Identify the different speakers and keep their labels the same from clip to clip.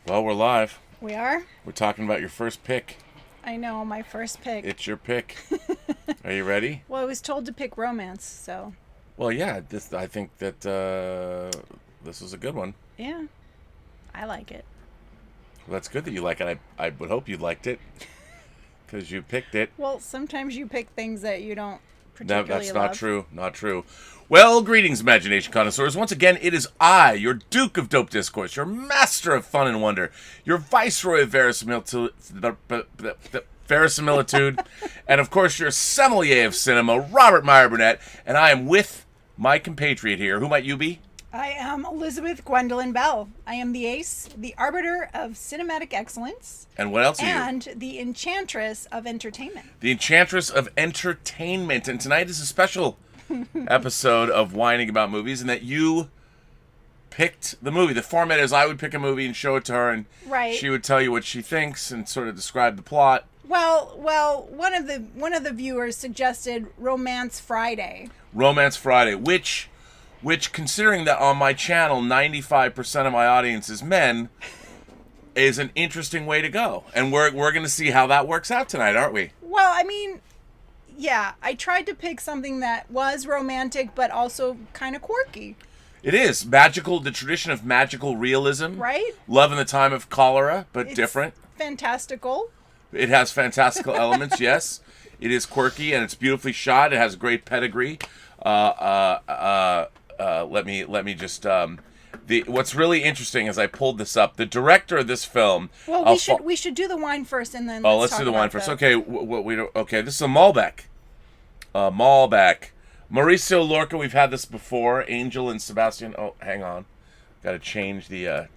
Speaker 1: Well, we're live.
Speaker 2: We are?
Speaker 1: We're talking about your first pick.
Speaker 2: I know, my first pick.
Speaker 1: It's your pick. Are you ready?
Speaker 2: Well, I was told to pick romance, so
Speaker 1: Well, yeah. I think that this was a good one.
Speaker 2: yeah, I like it.
Speaker 1: Well, that's good that you like it. I would hope you liked it because you picked it.
Speaker 2: Well, sometimes you pick things that you don't
Speaker 1: No,
Speaker 2: particularly
Speaker 1: that's
Speaker 2: love.
Speaker 1: not true. Not true. Well, greetings, imagination connoisseurs. Once again, it is I, your Duke of Dope Discourse, your master of fun and wonder, your viceroy of verisimilitude, and of course your sommelier of cinema, Robert Meyer Burnett, and I am with my compatriot here. Who might you be?
Speaker 2: I am Elizabeth Gwendolyn Bell. I am the ace, the arbiter of cinematic excellence,
Speaker 1: And what else are you?
Speaker 2: and the enchantress of entertainment.
Speaker 1: The Enchantress of Entertainment. And tonight is a special episode of Whining About Movies, in that you picked the movie. The format is I would pick a movie and show it to her, and
Speaker 2: Right.
Speaker 1: she would tell you what she thinks and sort of describe the plot.
Speaker 2: Well, one of the viewers suggested Romance Friday.
Speaker 1: Romance Friday, which considering that on my channel 95% of my audience is men, is an interesting way to go. And we're going to see how that works out tonight, aren't we?
Speaker 2: Well, I mean, yeah, I tried to pick something that was romantic but also kind of quirky,
Speaker 1: It is magical, the tradition of magical realism.
Speaker 2: right?
Speaker 1: Love in the time of cholera, but
Speaker 2: It's
Speaker 1: different.
Speaker 2: fantastical.
Speaker 1: It has fantastical elements, yes. It is quirky and it's beautifully shot. It has great pedigree. Let me just. What's really interesting is I pulled this up. The director of this film.
Speaker 2: Well, we should do the wine first and then
Speaker 1: Let's
Speaker 2: talk
Speaker 1: do the
Speaker 2: about
Speaker 1: wine first. Okay, okay. This is a Malbec. Malbec. Mauricio Lorca. We've had this before. Angel and Sebastian. Oh, hang on. Got to change the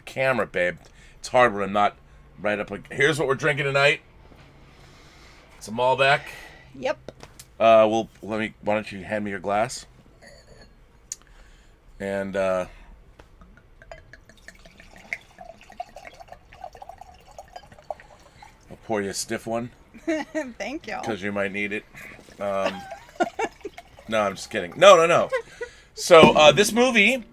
Speaker 1: camera, babe. It's hard when I'm not right up. Here's what we're drinking tonight. It's a Malbec.
Speaker 2: Yep.
Speaker 1: Well, why don't you hand me your glass? And I'll pour you a stiff one
Speaker 2: Thank you.
Speaker 1: because you might need it. No, I'm just kidding. No. So this movie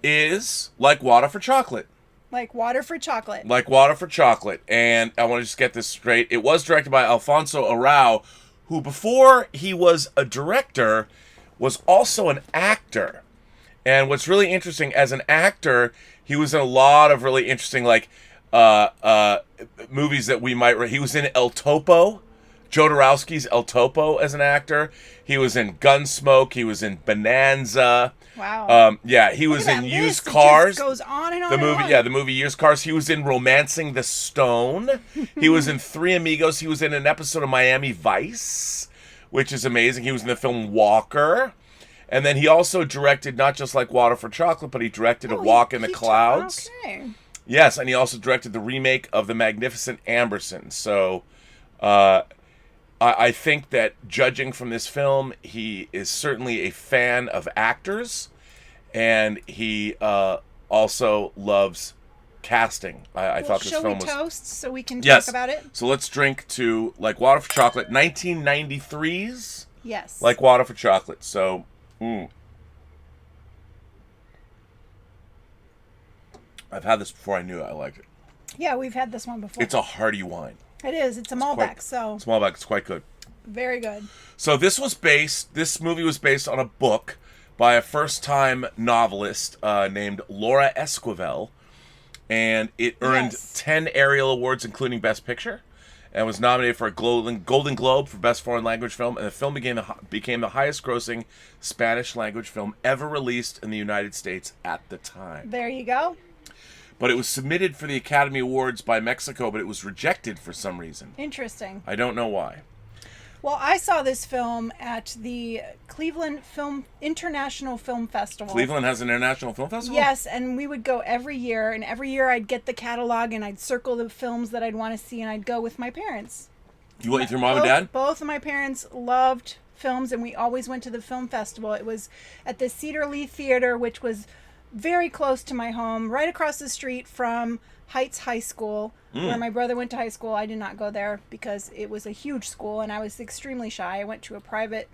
Speaker 1: is like water for chocolate.
Speaker 2: Like water for chocolate.
Speaker 1: Like water for chocolate. And I want to just get this straight. It was directed by Alfonso Arau, who before he was a director was also an actor. And what's really interesting, as an actor, he was in a lot of really interesting movies that we might. He was in El Topo, Jodorowsky's El Topo as an actor. He was in Gunsmoke. He was in Bonanza.
Speaker 2: Wow.
Speaker 1: Yeah, he
Speaker 2: Look
Speaker 1: was
Speaker 2: at
Speaker 1: in
Speaker 2: that
Speaker 1: Used
Speaker 2: list. It
Speaker 1: Cars.
Speaker 2: just goes on and on.
Speaker 1: The
Speaker 2: and
Speaker 1: movie,
Speaker 2: on.
Speaker 1: yeah, the movie Used Cars. He was in Romancing the Stone. He was in Three Amigos. He was in an episode of Miami Vice, which is amazing. He was in the film Walker. And then he also directed not just Like Water for Chocolate, but he directed A Walk in the Clouds.
Speaker 2: Okay.
Speaker 1: Yes, and he also directed the remake of The Magnificent Amberson. So I think that judging from this film, he is certainly a fan of actors, and he also loves casting. I thought this
Speaker 2: Shall
Speaker 1: film
Speaker 2: we
Speaker 1: was...
Speaker 2: toast so we can
Speaker 1: Yes.
Speaker 2: talk about it?
Speaker 1: So let's drink to Like Water for Chocolate, 1993's
Speaker 2: Yes.
Speaker 1: Like Water for Chocolate. So... I've had this before. I knew I liked it.
Speaker 2: Yeah, we've had this one before.
Speaker 1: It's a hearty wine.
Speaker 2: It is. It's a Malbec, so
Speaker 1: Small bag. It's quite good.
Speaker 2: very good.
Speaker 1: So this movie was based on a book by a first-time novelist named Laura Esquivel, and it earned
Speaker 2: Yes.
Speaker 1: 10 Ariel Awards, including Best Picture, and was nominated for a Golden Globe for Best Foreign Language Film, and the film became the highest-grossing Spanish-language film ever released in the United States at the time.
Speaker 2: There you go.
Speaker 1: But it was submitted for the Academy Awards by Mexico, but it was rejected for some reason.
Speaker 2: Interesting.
Speaker 1: I don't know why.
Speaker 2: Well, I saw this film at the Cleveland International Film Festival.
Speaker 1: Cleveland has an international film festival?
Speaker 2: Yes, and we would go every year, and every year I'd get the catalog and I'd circle the films that I'd want to see, and I'd go with my parents.
Speaker 1: You went with your mom and dad?
Speaker 2: Both of my parents loved films, and we always went to the film festival. It was at the Cedar Lee Theater, which was very close to my home, right across the street from Heights High School, where my brother went to high school. I did not go there because it was a huge school and I was extremely shy. I went to a private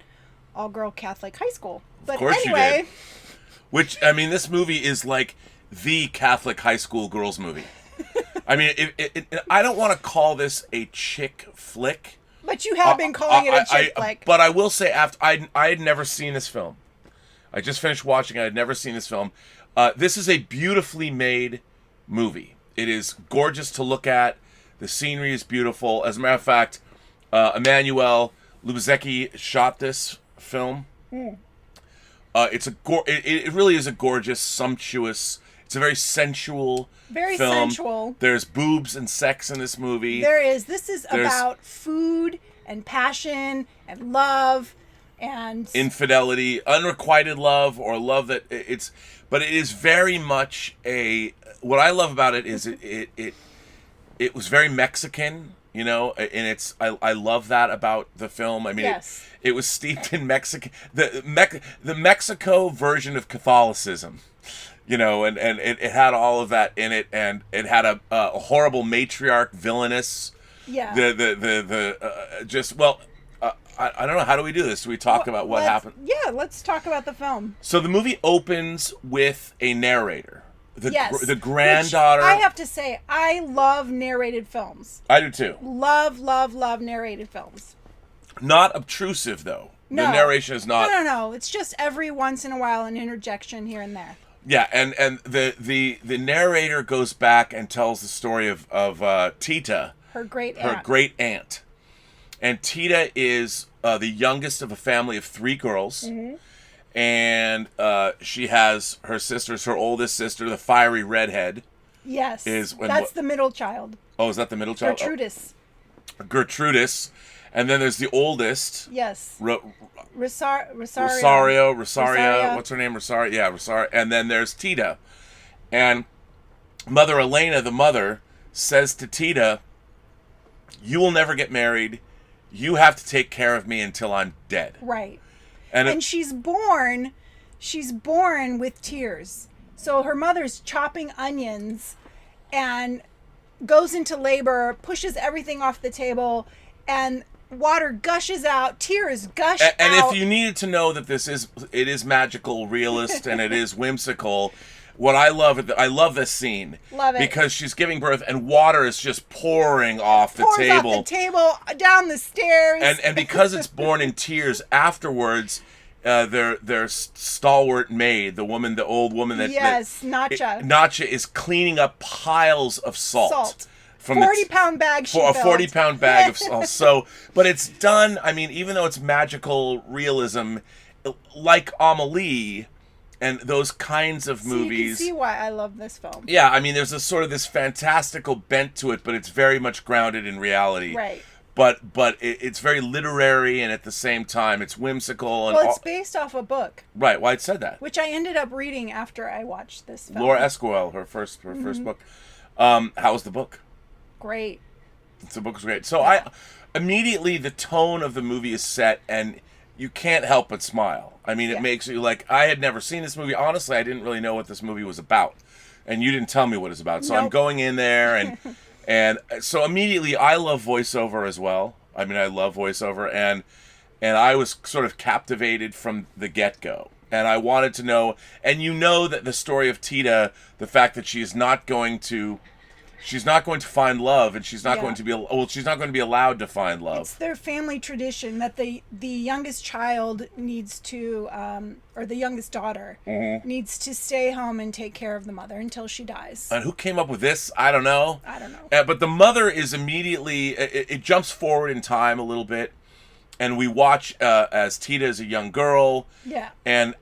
Speaker 2: all-girl Catholic high school. But
Speaker 1: course you
Speaker 2: anyway,
Speaker 1: did. Which, I mean, this movie is like the Catholic high school girls movie. I mean, I don't want to call this a chick flick.
Speaker 2: But you have been calling it a chick flick.
Speaker 1: But I will say, after I had never seen this film. I just finished watching it. I had never seen this film. This is a beautifully made movie. It is gorgeous to look at. The scenery is beautiful. As a matter of fact, Emmanuel Lubezki shot this film. It really is a gorgeous, sumptuous. It's a very sensual
Speaker 2: Very
Speaker 1: film.
Speaker 2: sensual.
Speaker 1: There's boobs and sex in this movie.
Speaker 2: There is. This is about food and passion and love and
Speaker 1: infidelity, unrequited love, or love that it's. But it is very much a. What I love about it is it was very Mexican, you know, and it's. I love that about the film. I mean,
Speaker 2: yes.
Speaker 1: It was steeped in Mexican, the Mexico version of Catholicism. You know, and it had all of that in it, and it had a horrible matriarch, villainous.
Speaker 2: Yeah.
Speaker 1: I don't know. How do we do this? Do we talk about what happened?
Speaker 2: Yeah, let's talk about the film.
Speaker 1: So the movie opens with a narrator. The
Speaker 2: Which
Speaker 1: granddaughter.
Speaker 2: I have to say, I love narrated films.
Speaker 1: I do too.
Speaker 2: Love narrated films.
Speaker 1: Not obtrusive though.
Speaker 2: No.
Speaker 1: The narration is not.
Speaker 2: No. It's just every once in a while an interjection here and there.
Speaker 1: Yeah, and the narrator goes back and tells the story of Tita,
Speaker 2: her great aunt.
Speaker 1: And Tita is the youngest of a family of 3 girls, and she has her sisters. Her oldest sister, the fiery redhead.
Speaker 2: Yes, that's the middle child.
Speaker 1: Oh, is that the middle child?
Speaker 2: Gertrudis.
Speaker 1: Gertrudis, and then there's the oldest.
Speaker 2: Yes.
Speaker 1: Rosario.
Speaker 2: Rosario.
Speaker 1: What's her name? Rosario. Yeah, Rosario. And then there's Tita. And Mother Elena, the mother, says to Tita, "You will never get married. You have to take care of me until I'm dead."
Speaker 2: Right.
Speaker 1: And
Speaker 2: she's born with tears. So her mother's chopping onions and goes into labor, pushes everything off the table, and water gushes out, tears gush out.
Speaker 1: And if you needed to know that it is magical, realist, and it is whimsical, what I love this scene.
Speaker 2: Love it.
Speaker 1: Because she's giving birth and water is just pouring off the table.
Speaker 2: Off the table, down the stairs.
Speaker 1: And because it's born in tears afterwards, their stalwart maid, the old woman
Speaker 2: Nacha.
Speaker 1: Nacha is cleaning up piles of salt. From
Speaker 2: 40-pound bag she filled.
Speaker 1: A 40-pound bag of salt. So, but it's done, I mean, even though it's magical realism, like Amelie and those kinds of movies.
Speaker 2: You can see why I love this film.
Speaker 1: Yeah, I mean, there's this fantastical bent to it, but it's very much grounded in reality.
Speaker 2: Right.
Speaker 1: But it's very literary, and at the same time, it's whimsical. And
Speaker 2: it's based off a book.
Speaker 1: Right, well, it said that.
Speaker 2: Which I ended up reading after I watched this film.
Speaker 1: Laura Esquivel, her first book. How was the book?
Speaker 2: Great.
Speaker 1: The book was great. So immediately the tone of the movie is set, and you can't help but smile. I mean, it makes you like, I had never seen this movie. Honestly, I didn't really know what this movie was about, and you didn't tell me what it's about. So I'm going in there, and so immediately I love voiceover as well. I mean, I love voiceover, and I was sort of captivated from the get-go. And I wanted to know, and you know that the story of Tita, the fact that she's not going to find love, and she's not going to be allowed to find love.
Speaker 2: It's their family tradition that the youngest child needs to, or the youngest daughter needs to stay home and take care of the mother until she dies.
Speaker 1: And who came up with this? I don't know. But the mother is immediately, it jumps forward in time a little bit, and we watch as Tita is a young girl.
Speaker 2: Yeah.
Speaker 1: And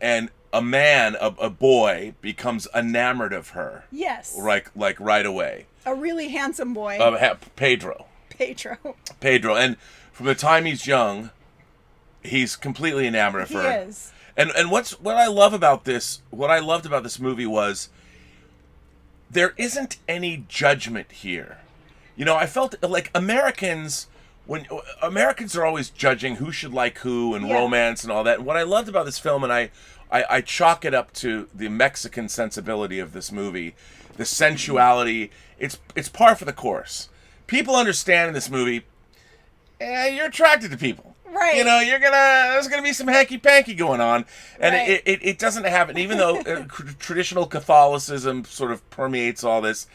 Speaker 1: a man, a boy, becomes enamored of her.
Speaker 2: Yes.
Speaker 1: Like right away.
Speaker 2: A really handsome boy.
Speaker 1: Pedro. And from the time he's young, he's completely enamored of her.
Speaker 2: He is.
Speaker 1: And what I loved about this movie was there isn't any judgment here. You know, I felt like Americans are always judging who should like who and romance and all that. And what I loved about this film, and I chalk it up to the Mexican sensibility of this movie, the sensuality. It's par for the course. People understand in this movie, you're attracted to people.
Speaker 2: Right.
Speaker 1: You know, there's gonna be some hanky-panky going on. And it doesn't have it, even though traditional Catholicism sort of permeates all this,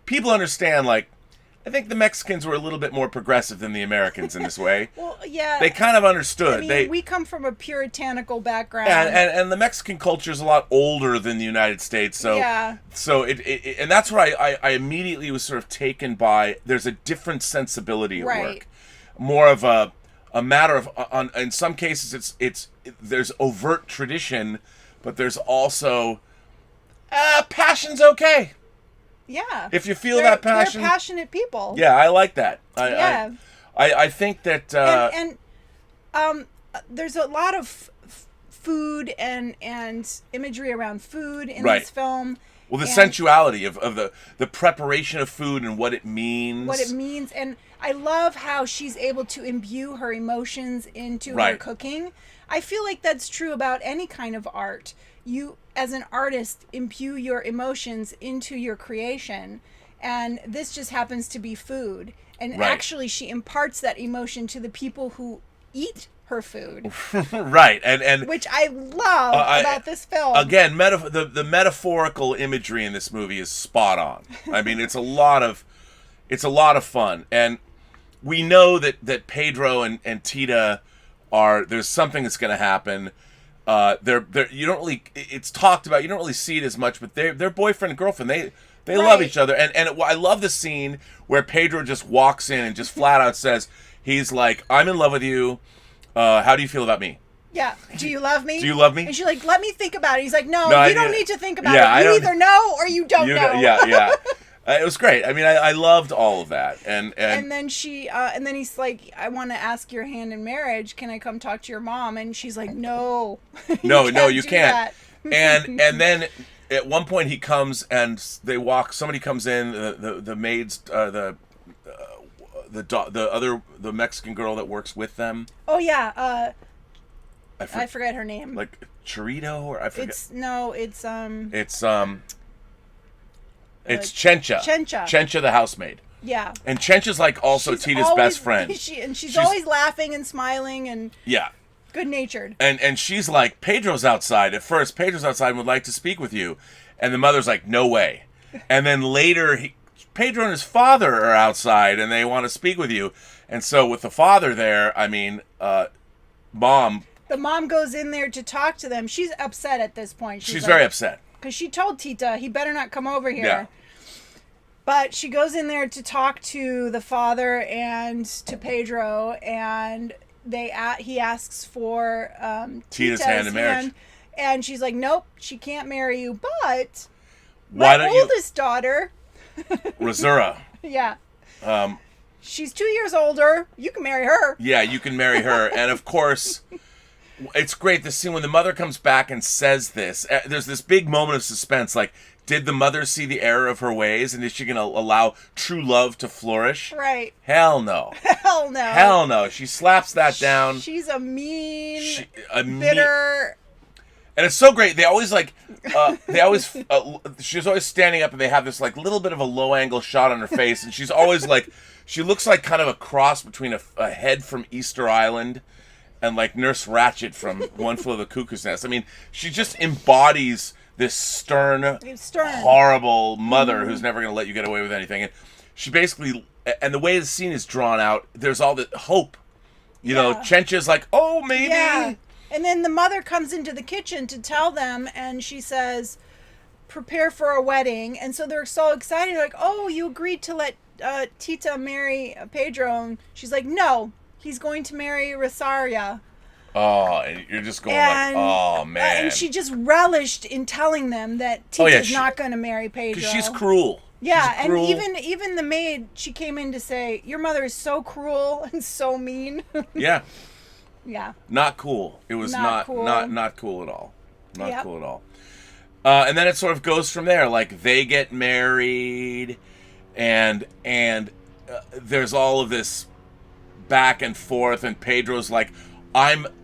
Speaker 1: people understand, like, I think the Mexicans were a little bit more progressive than the Americans in this way.
Speaker 2: Well, yeah.
Speaker 1: They kind of understood.
Speaker 2: I mean, we come from a puritanical background.
Speaker 1: And the Mexican culture is a lot older than the United States. So,
Speaker 2: yeah.
Speaker 1: So it and that's where I immediately was sort of taken by, there's a different sensibility at work. More of a matter of, in some cases, there's overt tradition, but there's also, passion's okay.
Speaker 2: Yeah.
Speaker 1: If you feel that passion.
Speaker 2: They're passionate people.
Speaker 1: Yeah, I like that.
Speaker 2: Yeah.
Speaker 1: I think that...
Speaker 2: there's a lot of food and imagery around food in this film.
Speaker 1: Well, the sensuality of the preparation of food and what it means.
Speaker 2: What it means. And I love how she's able to imbue her emotions into her cooking. I feel like that's true about any kind of art. You, as an artist, imbue your emotions into your creation, and this just happens to be food. And actually, she imparts that emotion to the people who eat her food.
Speaker 1: Right, and
Speaker 2: which I love about this film.
Speaker 1: Again, the metaphorical imagery in this movie is spot on. I mean, it's a lot of fun, and we know that Pedro and Tita there's something that's going to happen. You don't really, it's talked about, you don't really see it as much, but they're boyfriend and girlfriend. They love each other. And I love the scene where Pedro just walks in and just flat out says, he's like, I'm in love with you. How do you feel about me?
Speaker 2: Yeah. Do you love me?
Speaker 1: Do you love me?
Speaker 2: And she's like, let me think about it. He's like, no, you don't need to think about it. You either know or you don't know.
Speaker 1: Yeah. It was great. I mean, I loved all of that, and
Speaker 2: then she, and then he's like, I want to ask your hand in marriage. Can I come talk to your mom? And she's like, no, you can't.
Speaker 1: and then at one point he comes and they walk. Somebody comes in. The maids, the Mexican girl that works with them.
Speaker 2: Oh yeah. I forget her name.
Speaker 1: Like Chorito, or I forget. It's Chencha. Chencha, the housemaid.
Speaker 2: Yeah.
Speaker 1: And Chencha's like also Tita's best friend.
Speaker 2: She's always laughing and smiling and good-natured.
Speaker 1: And she's like, Pedro's outside. At first, Pedro's outside and would like to speak with you. And the mother's like, no way. And then later, Pedro and his father are outside and they want to speak with you. And so with the father there, I mean, mom...
Speaker 2: The mom goes in there to talk to them. She's upset at this point.
Speaker 1: She's like, very upset.
Speaker 2: Because she told Tita he better not come over here.
Speaker 1: Yeah.
Speaker 2: But she goes in there to talk to the father and to Pedro, and he asks for Tita's hand in marriage. And she's like, nope, she can't marry you. But my oldest daughter,
Speaker 1: Rosura.
Speaker 2: Yeah. She's 2 years older. You can marry her.
Speaker 1: Yeah, you can marry her. And of course... It's great, this scene when the mother comes back and says this. There's this big moment of suspense, like, did the mother see the error of her ways, and is she going to allow true love to flourish?
Speaker 2: Right.
Speaker 1: Hell no.
Speaker 2: Hell no.
Speaker 1: Hell no. She slaps that down.
Speaker 2: She's a bitter...
Speaker 1: And it's so great. They always, like, she's always standing up, and they have this, like, little bit of a low-angle shot on her face, and she's always, like, she looks like kind of a cross between a head from Easter Island and like Nurse Ratched from One Flew Over the Cuckoo's Nest. I mean, she just embodies this stern, horrible mother who's never going to let you get away with anything. And she basically, and the way the scene is drawn out, there's all the hope. You know, Chencha's like, oh, maybe.
Speaker 2: Yeah. And then the mother comes into the kitchen to tell them, and she says, prepare for a wedding. And so they're so excited, like, oh, you agreed to let Tita marry Pedro. And she's like, no. He's going to marry Rosaria.
Speaker 1: Oh, and you're just going like, oh, man.
Speaker 2: And she just relished in telling them that Tita's not going to marry Pedro.
Speaker 1: Because she's cruel.
Speaker 2: Yeah, she's cruel. And even the maid, she came in to say, your mother is so cruel and so mean.
Speaker 1: Yeah.
Speaker 2: Yeah.
Speaker 1: Not cool. It was not cool. Not cool at all. Not cool at all. And then it sort of goes from there. Like, they get married, and there's all of this back and forth, and Pedro's like,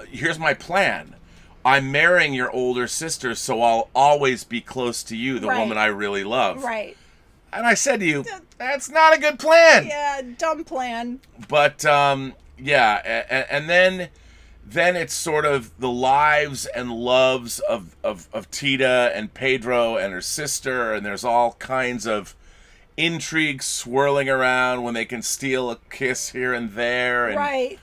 Speaker 1: here's my plan. I'm marrying your older sister, so I'll always be close to you, the woman I really love.
Speaker 2: Right.
Speaker 1: And I said to you, that's not a good plan.
Speaker 2: Yeah, dumb plan.
Speaker 1: But, yeah, and then it's sort of the lives and loves of Tita and Pedro and her sister, and there's all kinds of intrigue swirling around when they can steal a kiss here and there. And,
Speaker 2: right.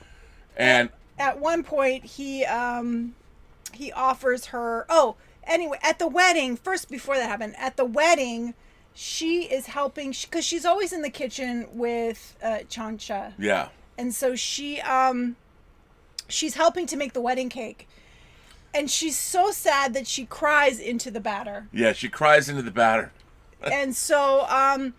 Speaker 1: And
Speaker 2: at one point, he offers her. Oh, anyway, at the wedding, first before that happened, at the wedding, she is helping because she's always in the kitchen with Chancha.
Speaker 1: Yeah.
Speaker 2: And so she's helping to make the wedding cake. And she's so sad that she cries into the batter.
Speaker 1: Yeah, she cries into the batter.
Speaker 2: And so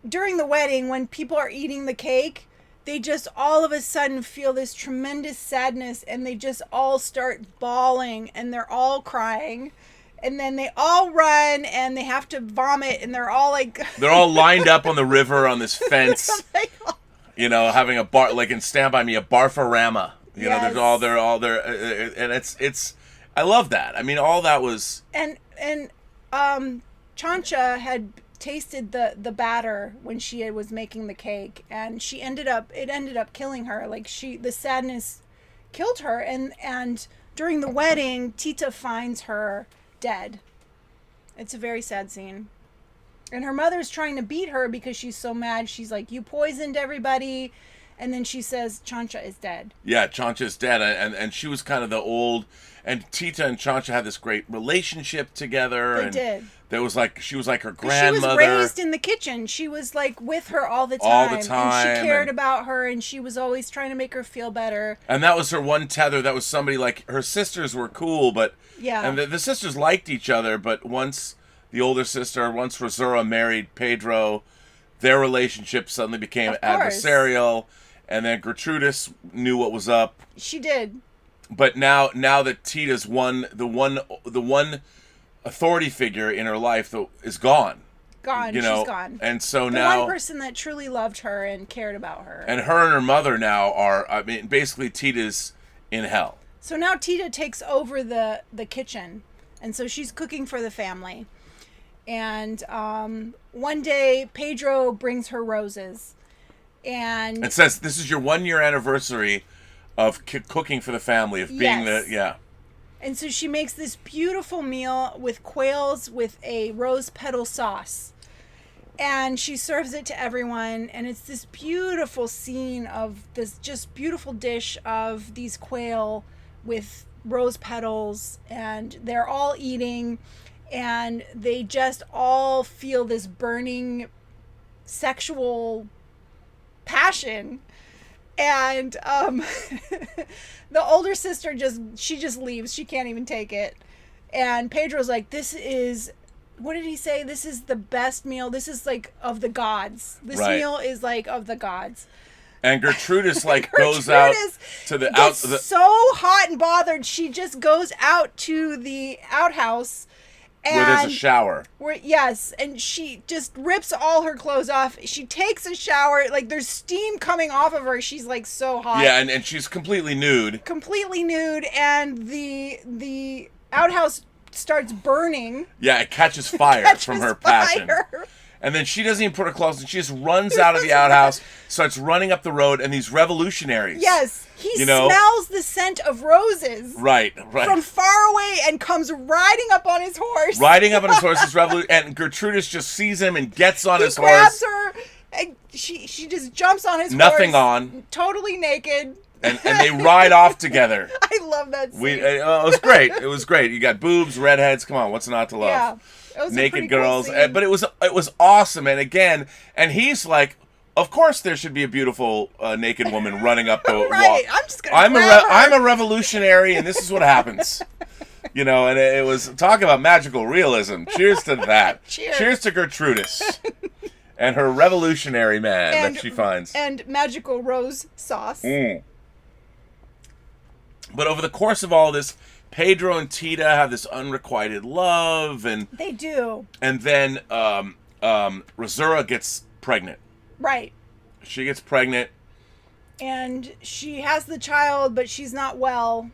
Speaker 2: during the wedding, when people are eating the cake, they just all of a sudden feel this tremendous sadness, and they just all start bawling, and they're all crying. And then they all run, and they have to vomit, and they're all like...
Speaker 1: They're all lined up on the river on this fence. You know, having a bar, like in Stand By Me, a barfarama. You know, they're all there, and it's. I love that. I mean, all that was. And
Speaker 2: Chancha had tasted the batter when she was making the cake, and it ended up killing her. Like the sadness killed her, and during the wedding, Tita finds her dead. It's a very sad scene. And her mother's trying to beat her because she's so mad. She's like, "You poisoned everybody." And then she says, Chancha is dead.
Speaker 1: Yeah, Chancha is dead. And she was kind of the old... And Tita and Chancha had this great relationship together.
Speaker 2: They did.
Speaker 1: There was she was like her grandmother.
Speaker 2: She was raised in the kitchen. She was like with her all the time.
Speaker 1: All the time.
Speaker 2: And she cared about her, and she was always trying to make her feel better.
Speaker 1: And that was her one tether. That was somebody like... Her sisters were cool, but...
Speaker 2: Yeah.
Speaker 1: And the sisters liked each other, but once once Rosura married Pedro, their relationship suddenly became adversarial. And then Gertrudis knew what was up.
Speaker 2: She did.
Speaker 1: But now that Tita's the one authority figure in her life is gone.
Speaker 2: Gone. She's gone.
Speaker 1: And so
Speaker 2: the
Speaker 1: now
Speaker 2: one person that truly loved her and cared about her.
Speaker 1: And her mother now are, I mean, basically Tita's in hell.
Speaker 2: So now Tita takes over the kitchen, and so she's cooking for the family. And one day Pedro brings her roses. And
Speaker 1: it says, this is your 1-year anniversary of cooking for the family, of being
Speaker 2: And so she makes this beautiful meal with quails with a rose petal sauce. And she serves it to everyone. And it's this beautiful scene of this just beautiful dish of these quail with rose petals. And they're all eating. And they just all feel this burning sexual passion. And the older sister just leaves. She can't even take it. And Pedro's like, this is, what did he say? This is the best meal. This is like of the gods. This meal is like of the gods.
Speaker 1: And Gertrudis goes out to the out.
Speaker 2: So hot and bothered, she just goes out to the outhouse.
Speaker 1: Where there's a shower.
Speaker 2: And she just rips all her clothes off. She takes a shower. Like, there's steam coming off of her. She's, like, so hot.
Speaker 1: Yeah, and she's completely nude.
Speaker 2: And the outhouse starts burning.
Speaker 1: Yeah, it catches fire from her passion. And then she doesn't even put her clothes on. She just runs out of the outhouse, starts running up the road, and these revolutionaries.
Speaker 2: Yes, he smells the scent of roses.
Speaker 1: Right.
Speaker 2: From far away and comes riding up on his horse.
Speaker 1: And Gertrudis just sees him and gets on his horse.
Speaker 2: He grabs her, and she just jumps on his horse.
Speaker 1: Nothing on.
Speaker 2: Totally naked.
Speaker 1: And they ride off together.
Speaker 2: I love that scene.
Speaker 1: It was great. It was great. You got boobs, redheads. Come on, what's not to love?
Speaker 2: Yeah. It was
Speaker 1: naked girls, cool, but it was awesome. And again, and he's like, of course there should be a beautiful naked woman running up the wall.
Speaker 2: I'm just gonna grab her.
Speaker 1: I'm a revolutionary, and this is what happens. You know, and it was talk about magical realism. Cheers to that. Cheers to Gertrudis and her revolutionary man that she finds.
Speaker 2: And magical rose sauce.
Speaker 1: But over the course of all this, Pedro and Tita have this unrequited love, and
Speaker 2: they do.
Speaker 1: And then Rosura gets pregnant.
Speaker 2: Right.
Speaker 1: She gets pregnant, and
Speaker 2: she has the child, but she's not well.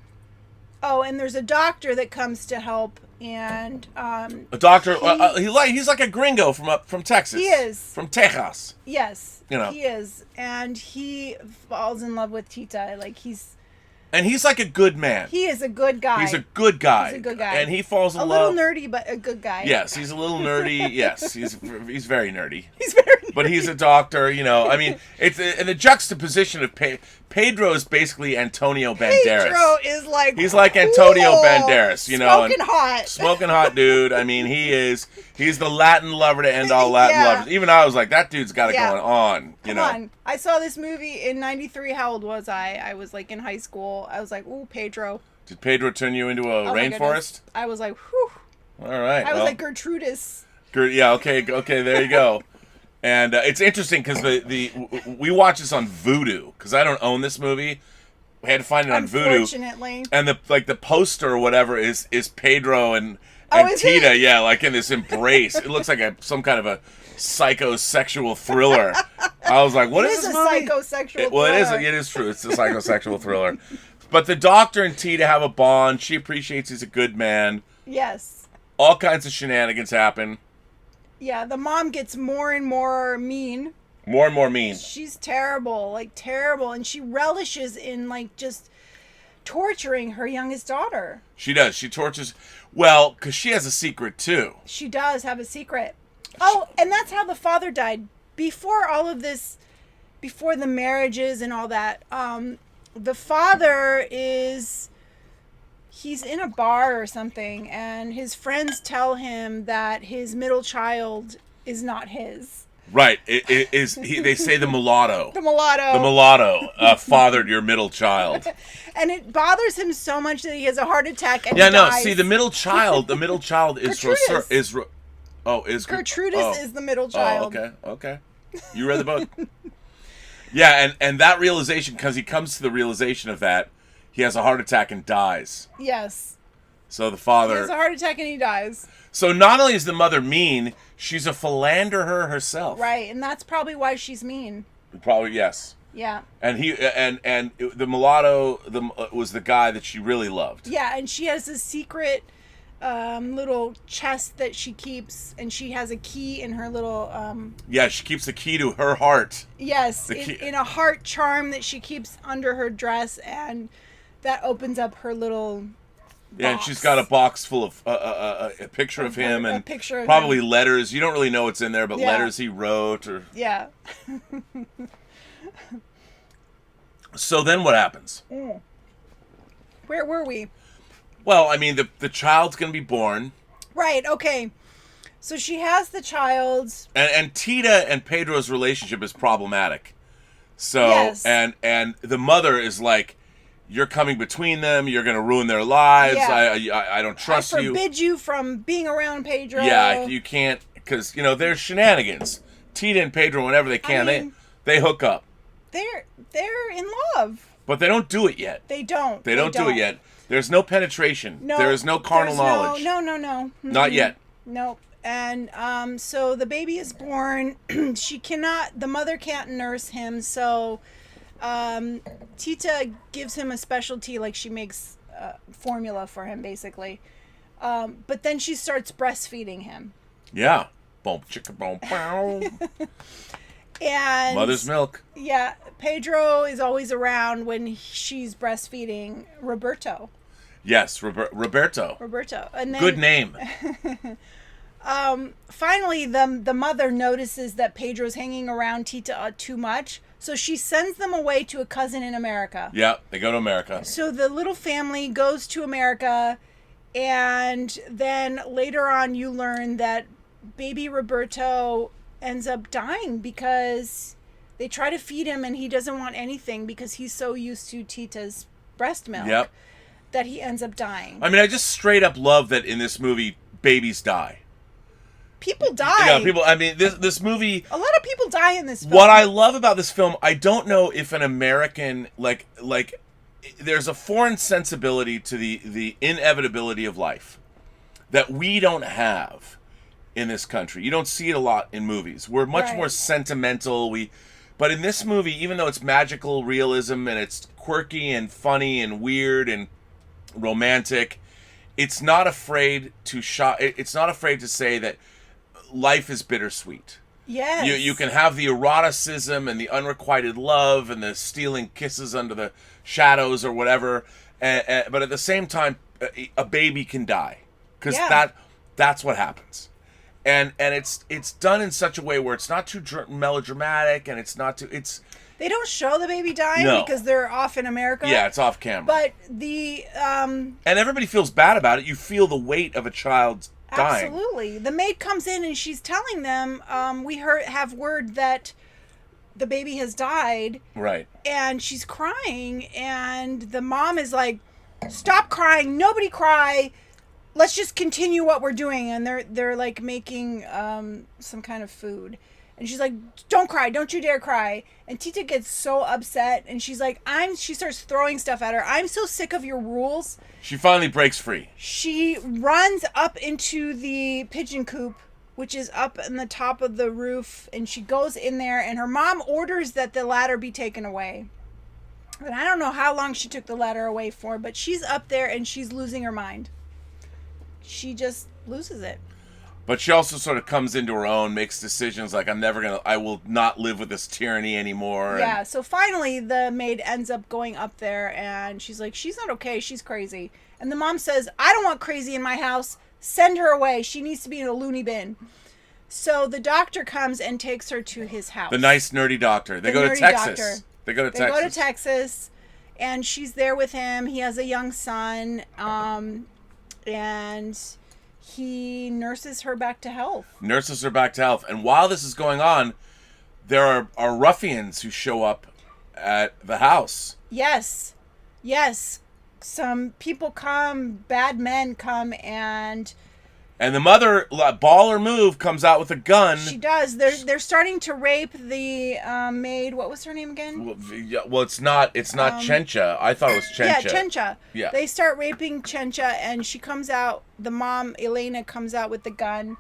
Speaker 2: Oh, and there's a doctor that comes to help, and
Speaker 1: a doctor. He's like a gringo from Texas.
Speaker 2: He is
Speaker 1: from Texas.
Speaker 2: Yes,
Speaker 1: you know
Speaker 2: he is, and he falls in love with Tita. Like
Speaker 1: And he's like a good man.
Speaker 2: He is a good guy.
Speaker 1: He's a good guy.
Speaker 2: He's a good guy.
Speaker 1: And he falls in
Speaker 2: a
Speaker 1: love.
Speaker 2: little nerdy, but a good guy.
Speaker 1: Yes, he's a little nerdy. Yes, he's very nerdy.
Speaker 2: He's very nerdy.
Speaker 1: But he's a doctor, you know. I mean, it's in the juxtaposition of Pedro is basically Antonio Banderas.
Speaker 2: Pedro is like
Speaker 1: he's like Antonio Banderas, you know.
Speaker 2: Smoking hot.
Speaker 1: Smoking hot dude. I mean, he's the Latin lover to end all Latin lovers. Even I was like, that dude's got it going on, you know.
Speaker 2: Come on. I saw this movie in 93. How old was I? I was like in high school. I was like, ooh, Pedro.
Speaker 1: Did Pedro turn you into a rainforest?
Speaker 2: I was like, whew.
Speaker 1: All right.
Speaker 2: I was like Gertrudis.
Speaker 1: Yeah, okay, there you go. And it's interesting because we watch this on Vudu because I don't own this movie. We had to find it on Vudu.
Speaker 2: Unfortunately.
Speaker 1: And the poster or whatever is Pedro and
Speaker 2: is
Speaker 1: Tita,
Speaker 2: it?
Speaker 1: yeah, like in this embrace. It looks like some kind of a psychosexual thriller. I was like, what is this movie?
Speaker 2: It is a psychosexual thriller.
Speaker 1: Well, it is true. It's a psychosexual thriller. But the doctor and Tita have a bond. She appreciates he's a good man.
Speaker 2: Yes.
Speaker 1: All kinds of shenanigans happen.
Speaker 2: Yeah, the mom gets more and more mean.
Speaker 1: More and more mean.
Speaker 2: She's terrible, and she relishes in just torturing her youngest daughter.
Speaker 1: She does. She tortures. Well, because she has a secret too.
Speaker 2: She does have a secret. Oh, and that's how the father died. Before all of this, before the marriages and all that, the father he's in a bar or something, and his friends tell him that his middle child is not his.
Speaker 1: Right. They say the mulatto.
Speaker 2: The mulatto.
Speaker 1: The mulatto fathered your middle child.
Speaker 2: And it bothers him so much that he has a heart attack and
Speaker 1: yeah,
Speaker 2: dies.
Speaker 1: no. See, the middle child is
Speaker 2: Gertrudis.
Speaker 1: Gertrudis
Speaker 2: is the middle child.
Speaker 1: Oh, okay. You read the book. Yeah, and that realization, because he comes to the realization of that, he has a heart attack and dies.
Speaker 2: Yes.
Speaker 1: So the father...
Speaker 2: He has a heart attack and he dies.
Speaker 1: So not only is the mother mean, she's a philanderer herself.
Speaker 2: Right, and that's probably why she's mean.
Speaker 1: Probably, yes.
Speaker 2: Yeah.
Speaker 1: And the mulatto was the guy that she really loved.
Speaker 2: Yeah, and she has a secret little chest that she keeps, and she has a key in her little...
Speaker 1: Yeah, she keeps the key to her heart.
Speaker 2: Yes, in a heart charm that she keeps under her dress, and that opens up her little...
Speaker 1: Yeah, and she's got a box full of a picture of him and
Speaker 2: picture of
Speaker 1: probably
Speaker 2: him.
Speaker 1: Letters. You don't really know what's in there, but letters he wrote.
Speaker 2: Yeah.
Speaker 1: So then what happens?
Speaker 2: Where were we?
Speaker 1: Well, I mean, the child's going to be born.
Speaker 2: Right, okay. So she has the child.
Speaker 1: And Tita and Pedro's relationship is problematic. So,
Speaker 2: yes.
Speaker 1: and the mother is like, you're coming between them. You're going to ruin their lives.
Speaker 2: Yeah.
Speaker 1: I don't trust you.
Speaker 2: I forbid you from being around Pedro.
Speaker 1: Yeah, you can't, because, there's shenanigans. Tita and Pedro, whenever they can, they hook up.
Speaker 2: They're in love.
Speaker 1: But they don't do it yet.
Speaker 2: They don't.
Speaker 1: They don't do it yet. There's no penetration.
Speaker 2: No,
Speaker 1: there is no carnal knowledge.
Speaker 2: No.
Speaker 1: Mm-hmm. Not yet.
Speaker 2: Nope. And so the baby is born. The mother can't nurse him, so Tita gives him a specialty, like she makes formula for him, basically. But then she starts breastfeeding him.
Speaker 1: Yeah. Boom, chicka, boom, pow.
Speaker 2: And
Speaker 1: mother's milk.
Speaker 2: Yeah. Pedro is always around when she's breastfeeding Roberto.
Speaker 1: Yes, Roberto.
Speaker 2: And then,
Speaker 1: good name.
Speaker 2: Finally, the mother notices that Pedro's hanging around Tita too much, so she sends them away to a cousin in America.
Speaker 1: Yeah, they go to America.
Speaker 2: So the little family goes to America, and then later on you learn that baby Roberto ends up dying because they try to feed him and he doesn't want anything because he's so used to Tita's breast milk.
Speaker 1: Yep.
Speaker 2: That he ends up dying.
Speaker 1: I mean, I just straight up love that in this movie, babies die.
Speaker 2: People die.
Speaker 1: Yeah, people. I mean, this movie.
Speaker 2: A lot of people die in this film.
Speaker 1: What I love about this film, I don't know if an American like there's a foreign sensibility to the inevitability of life that we don't have in this country. You don't see it a lot in movies. We're much more sentimental. But in this movie, even though it's magical realism and it's quirky and funny and weird and romantic, it's not afraid to say that life is bittersweet.
Speaker 2: Yes.
Speaker 1: You can have the eroticism and the unrequited love and the stealing kisses under the shadows or whatever, but at the same time, a baby can die because that's what happens, and it's done in such a way where it's not too melodramatic and it's not too
Speaker 2: They don't show the baby dying because they're off in America.
Speaker 1: Yeah, it's off camera.
Speaker 2: But the
Speaker 1: and everybody feels bad about it. You feel the weight of a child dying.
Speaker 2: Absolutely. The maid comes in and she's telling them, we have word that the baby has died.
Speaker 1: Right.
Speaker 2: And she's crying, and the mom is like, "Stop crying! Nobody cry! Let's just continue what we're doing." And they're like making some kind of food. And she's like, "Don't cry! Don't you dare cry!" And Tita gets so upset, and she's like, she starts throwing stuff at her. "I'm so sick of your rules."
Speaker 1: She finally breaks free.
Speaker 2: She runs up into the pigeon coop, which is up in the top of the roof, and she goes in there, and her mom orders that the ladder be taken away. And I don't know how long she took the ladder away for, but she's up there and she's losing her mind. She just loses it.
Speaker 1: But she also sort of comes into her own, makes decisions like, I will not live with this tyranny anymore.
Speaker 2: Yeah, so finally the maid ends up going up there, and she's like, "She's not okay, she's crazy." And the mom says, "I don't want crazy in my house. Send her away. She needs to be in a loony bin." So the doctor comes and takes her to his house.
Speaker 1: The nice, nerdy doctor. They go to Texas. They go to
Speaker 2: Texas, and she's there with him. He has a young son, and he nurses her back to health. And while this is going on, there are ruffians who show up at the house. Yes. Some people come, bad men come, and
Speaker 1: the mother, baller move, comes out with a gun.
Speaker 2: She does. They're starting to rape the maid. What was her name again?
Speaker 1: Well, it's not Chencha. I thought it was Chencha.
Speaker 2: Yeah, Chencha.
Speaker 1: Yeah.
Speaker 2: They start raping Chencha, and she comes out. The mom, Elena, comes out with the gun.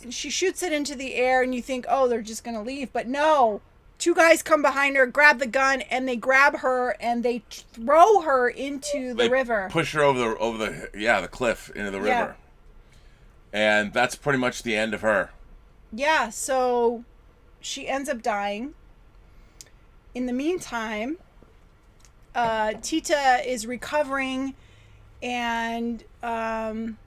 Speaker 2: She shoots it into the air, and you think, oh, they're just going to leave. But no. Two guys come behind her, grab the gun, and they grab her, and they throw her into the river.
Speaker 1: Push her over the cliff into the river. And that's pretty much the end of her.
Speaker 2: Yeah, so she ends up dying. In the meantime, Tita is recovering and ends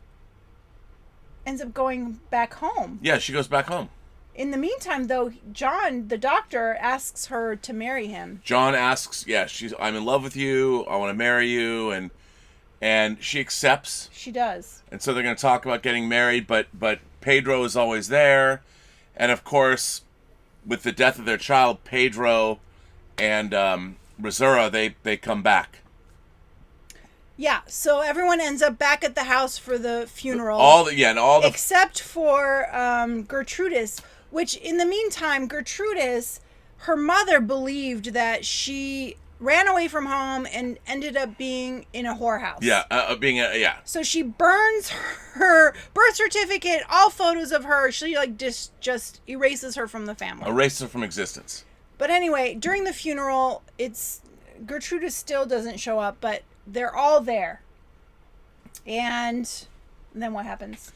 Speaker 2: up going back home.
Speaker 1: Yeah, she goes back home.
Speaker 2: In the meantime, though, John, the doctor, asks her to marry him.
Speaker 1: John asks, I'm in love with you, I want to marry you, and she accepts.
Speaker 2: She does.
Speaker 1: And so they're going to talk about getting married, but Pedro is always there. And of course, with the death of their child, Pedro and Rosura, they come back.
Speaker 2: Yeah, so everyone ends up back at the house for the funeral. Except for Gertrudis, which in the meantime, Gertrudis, her mother believed that she ran away from home and ended up being in a whorehouse.
Speaker 1: Yeah,
Speaker 2: So she burns her birth certificate, all photos of her. She just erases her from the family.
Speaker 1: Erases her from existence.
Speaker 2: But anyway, during the funeral, Gertrudis still doesn't show up, but they're all there. And then what happens?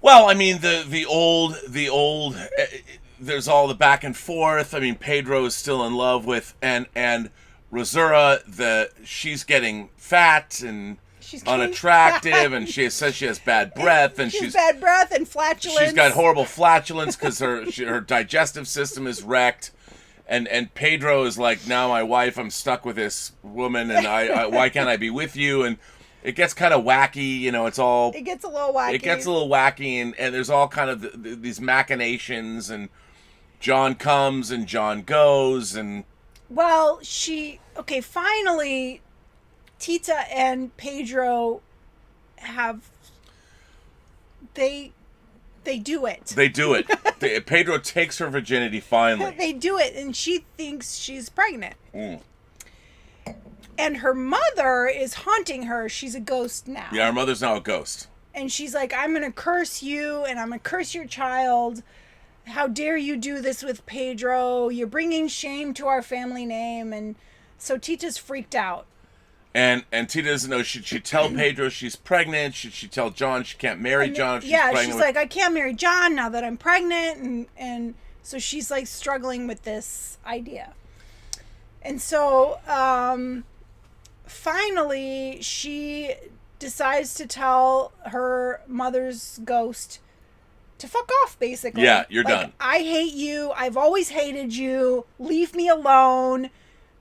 Speaker 1: Well, I mean, the old there's all the back and forth. I mean, Pedro is still in love with and Rosura, she's getting fat and unattractive, and she says she has bad breath, and she's
Speaker 2: bad breath and flatulence.
Speaker 1: She's got horrible flatulence because her digestive system is wrecked. And Pedro is like, now my wife, I'm stuck with this woman, and I why can't I be with you? And it gets kind of wacky, It
Speaker 2: gets a little wacky.
Speaker 1: It gets a little wacky, and there's all kind of these machinations, and John comes and John goes, and...
Speaker 2: Well, finally, Tita and Pedro They do it.
Speaker 1: They do it. Pedro takes her virginity finally.
Speaker 2: They do it, and she thinks she's pregnant.
Speaker 1: Mm.
Speaker 2: And her mother is haunting her. She's a ghost now.
Speaker 1: Yeah, her mother's now a ghost.
Speaker 2: And she's like, I'm going to curse you, and I'm going to curse your child. How dare you do this with Pedro? You're bringing shame to our family name. And so Tita's freaked out.
Speaker 1: And Tita doesn't know. Should she tell Pedro she's pregnant? Should she tell John she can't marry John if she's pregnant?
Speaker 2: She's like, I can't marry John now that I'm pregnant. And so she's like struggling with this idea. And so finally she decides to tell her mother's ghost to fuck off, basically.
Speaker 1: Yeah, you're done.
Speaker 2: I hate you. I've always hated you. Leave me alone.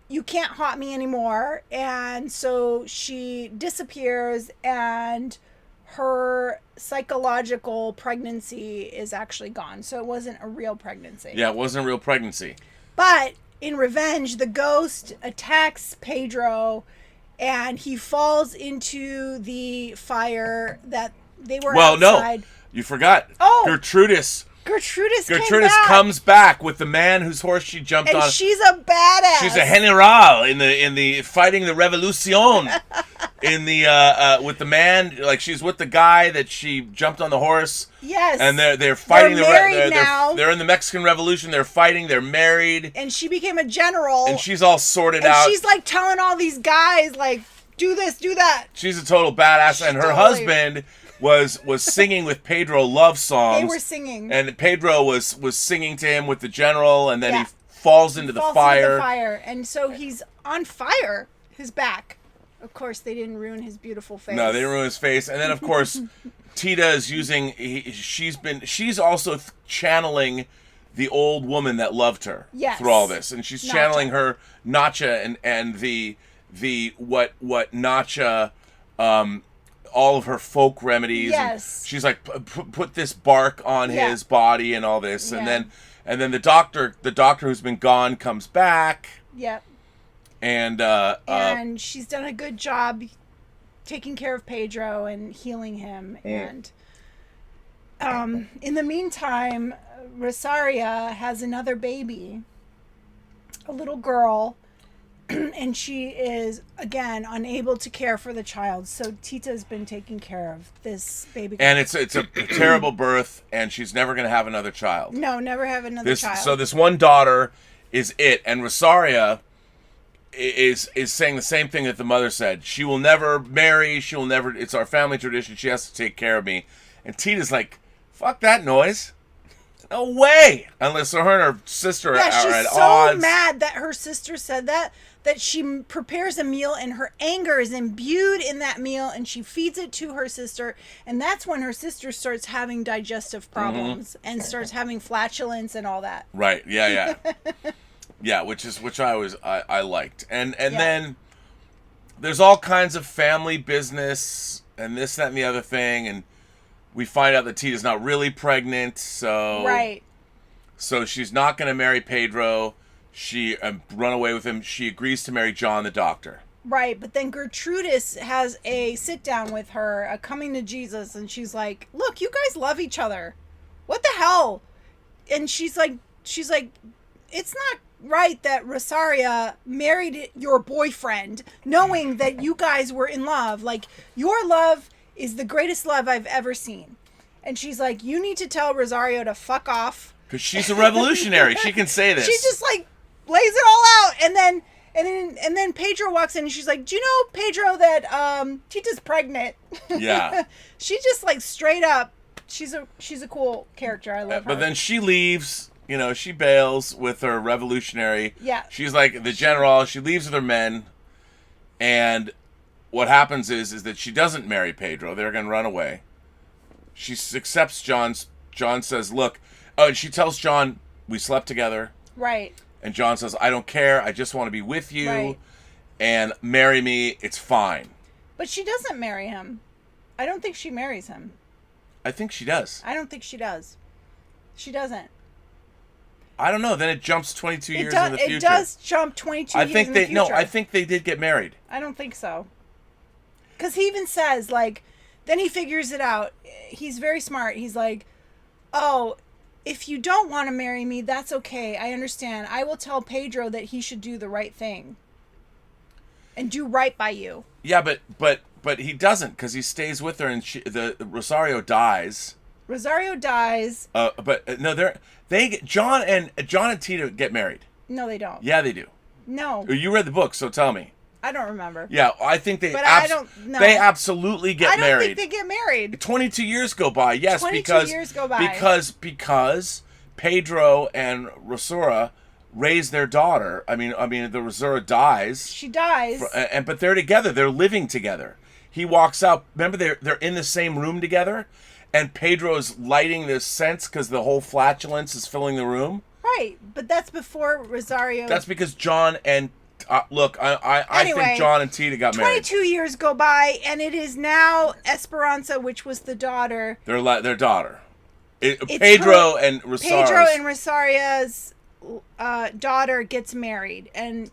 Speaker 2: You can't haunt me anymore. And so she disappears, and her psychological pregnancy is actually gone. So it wasn't a real pregnancy.
Speaker 1: Yeah, it wasn't a real pregnancy.
Speaker 2: But in revenge, the ghost attacks Pedro, and he falls into the fire that they were outside.
Speaker 1: No, you forgot.
Speaker 2: Oh,
Speaker 1: Gertrudis
Speaker 2: Gertrudis
Speaker 1: comes back with the man whose horse she jumped on.
Speaker 2: And she's a badass.
Speaker 1: She's a general in the fighting the revolution. In the with the man, like she's with the guy that she jumped on the horse.
Speaker 2: Yes.
Speaker 1: And they're fighting
Speaker 2: they're
Speaker 1: in the Mexican Revolution. They're fighting. They're married.
Speaker 2: And she became a general.
Speaker 1: And she's all sorted out.
Speaker 2: She's like telling all these guys like, do this, do that.
Speaker 1: She's a total badass, and her husband was singing with Pedro love songs.
Speaker 2: They were singing.
Speaker 1: And Pedro was singing to him with the general, and then he falls into the fire.
Speaker 2: And so he's on fire, his back. Of course, they didn't ruin his beautiful face.
Speaker 1: No, they didn't ruin his face. And then, of course, Tita is using... She's also channeling the old woman that loved her through all this. And she's channeling her Nacha and the what Nacha... all of her folk remedies.
Speaker 2: Yes.
Speaker 1: And she's like, put this bark on his body and all this. And then the doctor who's been gone comes back.
Speaker 2: Yep.
Speaker 1: And
Speaker 2: she's done a good job taking care of Pedro and healing him. And in the meantime, Rosaria has another baby, a little girl. And she is, again, unable to care for the child. So Tita's been taking care of this baby girl.
Speaker 1: And it's a terrible birth, and she's never going to have another child.
Speaker 2: No, never have another child.
Speaker 1: So this one daughter is it. And Rosaria is saying the same thing that the mother said. She will never marry. She will never... It's our family tradition. She has to take care of me. And Tita's like, fuck that noise. No way. Unless her and her sister are at odds.
Speaker 2: She's so mad that her sister said that she prepares a meal and her anger is imbued in that meal, and she feeds it to her sister, and that's when her sister starts having digestive problems and starts having flatulence and all that.
Speaker 1: Right. Yeah. Yeah, which I liked. And then there's all kinds of family business and this, that, and the other thing, and we find out that Tita's not really pregnant, so...
Speaker 2: Right.
Speaker 1: So she's not going to marry Pedro. She run away with him. She agrees to marry John the doctor.
Speaker 2: Right, but then Gertrudis has a sit-down with her, a coming to Jesus, and she's like, look, you guys love each other. What the hell? And she's like, it's not right that Rosaria married your boyfriend knowing that you guys were in love. Like, your love is the greatest love I've ever seen. And she's like, you need to tell Rosario to fuck off.
Speaker 1: Because she's a revolutionary. She can say this.
Speaker 2: She just like lays it all out. And then Pedro walks in and she's like, do you know, Pedro, that Tita's pregnant?
Speaker 1: Yeah.
Speaker 2: She just like straight up, she's a cool character. I love her.
Speaker 1: But then she leaves, she bails with her revolutionary.
Speaker 2: Yeah.
Speaker 1: She's like the general. She leaves with her men. And what happens is that she doesn't marry Pedro. They're going to run away. She accepts John's. John says, look. Oh, and she tells John, we slept together.
Speaker 2: Right.
Speaker 1: And John says, I don't care. I just want to be with you.
Speaker 2: Right.
Speaker 1: And marry me. It's fine.
Speaker 2: But she doesn't marry him. I don't think she marries him.
Speaker 1: I think she does.
Speaker 2: I don't think she does. She doesn't.
Speaker 1: I don't know. Then it jumps 22 years in the future.
Speaker 2: It does jump 22 years in the future.
Speaker 1: No, I think they did get married.
Speaker 2: I don't think so. Because he even says, like, then he figures it out. He's very smart. He's like, oh, if you don't want to marry me, that's okay. I understand. I will tell Pedro that he should do the right thing. And do right by you. Yeah,
Speaker 1: but he doesn't, because he stays with her, and Rosario dies.
Speaker 2: Rosario dies.
Speaker 1: But no, John and Tita get married.
Speaker 2: No, they don't.
Speaker 1: Yeah, they do.
Speaker 2: No.
Speaker 1: You read the book, so tell me.
Speaker 2: I don't remember.
Speaker 1: Yeah, I think they.
Speaker 2: But I don't know.
Speaker 1: They absolutely get married.
Speaker 2: I don't think they get married.
Speaker 1: 22 years go by. Yes,
Speaker 2: 22 years go by.
Speaker 1: Because Pedro and Rosura raise their daughter. I mean, the Rosura dies.
Speaker 2: She dies.
Speaker 1: But they're together. They're living together. He walks out. Remember, they're in the same room together, and Pedro's lighting the scents because the whole flatulence is filling the room.
Speaker 2: Right, but that's before Rosario.
Speaker 1: That's because John and look, I
Speaker 2: Anyway,
Speaker 1: think John and Tita got married.
Speaker 2: 22 years go by, and it is now Esperanza, which was the daughter.
Speaker 1: Their daughter. Pedro and
Speaker 2: Rosaria's daughter gets married, and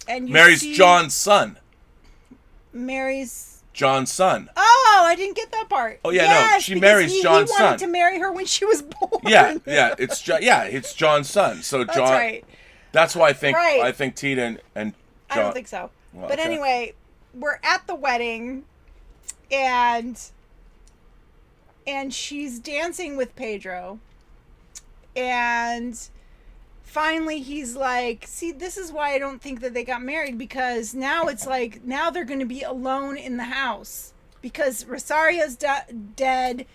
Speaker 2: you
Speaker 1: marries
Speaker 2: see
Speaker 1: John's son.
Speaker 2: Marries
Speaker 1: John's son.
Speaker 2: Oh, I didn't get that part.
Speaker 1: Oh yeah,
Speaker 2: yes,
Speaker 1: no, she marries John's son.
Speaker 2: He wanted to marry her when she was born.
Speaker 1: Yeah, it's John's son. So
Speaker 2: That's
Speaker 1: John.
Speaker 2: right.
Speaker 1: That's why I think
Speaker 2: Right.
Speaker 1: Tita and John.
Speaker 2: I don't think so.
Speaker 1: Well,
Speaker 2: but
Speaker 1: okay.
Speaker 2: anyway, we're at the wedding, and she's dancing with Pedro, and finally he's like, see, this is why I don't think that they got married, because now it's like, now they're going to be alone in the house because Rosaria's dead,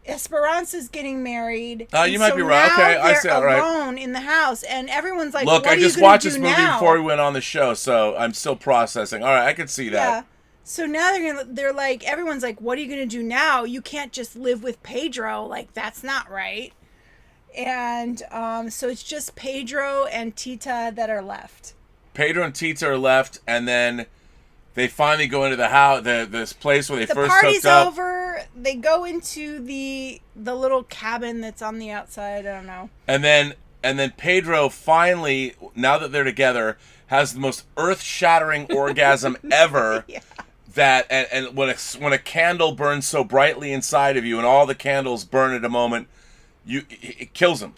Speaker 2: Esperanza's getting married.
Speaker 1: You might be right. Okay, I see. All right.
Speaker 2: Alone in the house, and everyone's like,
Speaker 1: look,
Speaker 2: what
Speaker 1: I
Speaker 2: are
Speaker 1: just
Speaker 2: you gonna
Speaker 1: watched
Speaker 2: do
Speaker 1: this movie
Speaker 2: now?
Speaker 1: before we went on the show, so I'm still processing. All right, I can see that.
Speaker 2: Yeah. So now they're like, everyone's like, what are you gonna do now? You can't just live with Pedro. Like, that's not right. And so it's just Pedro and Tita that are left.
Speaker 1: Pedro and Tita are left, and then they finally go into the house, this place where they first hooked up.
Speaker 2: The party's over. They go into the little cabin that's on the outside. I don't know.
Speaker 1: And then Pedro finally, now that they're together, has the most earth-shattering orgasm ever.
Speaker 2: Yeah.
Speaker 1: That and when a candle burns so brightly inside of you, and all the candles burn at a moment, it kills him.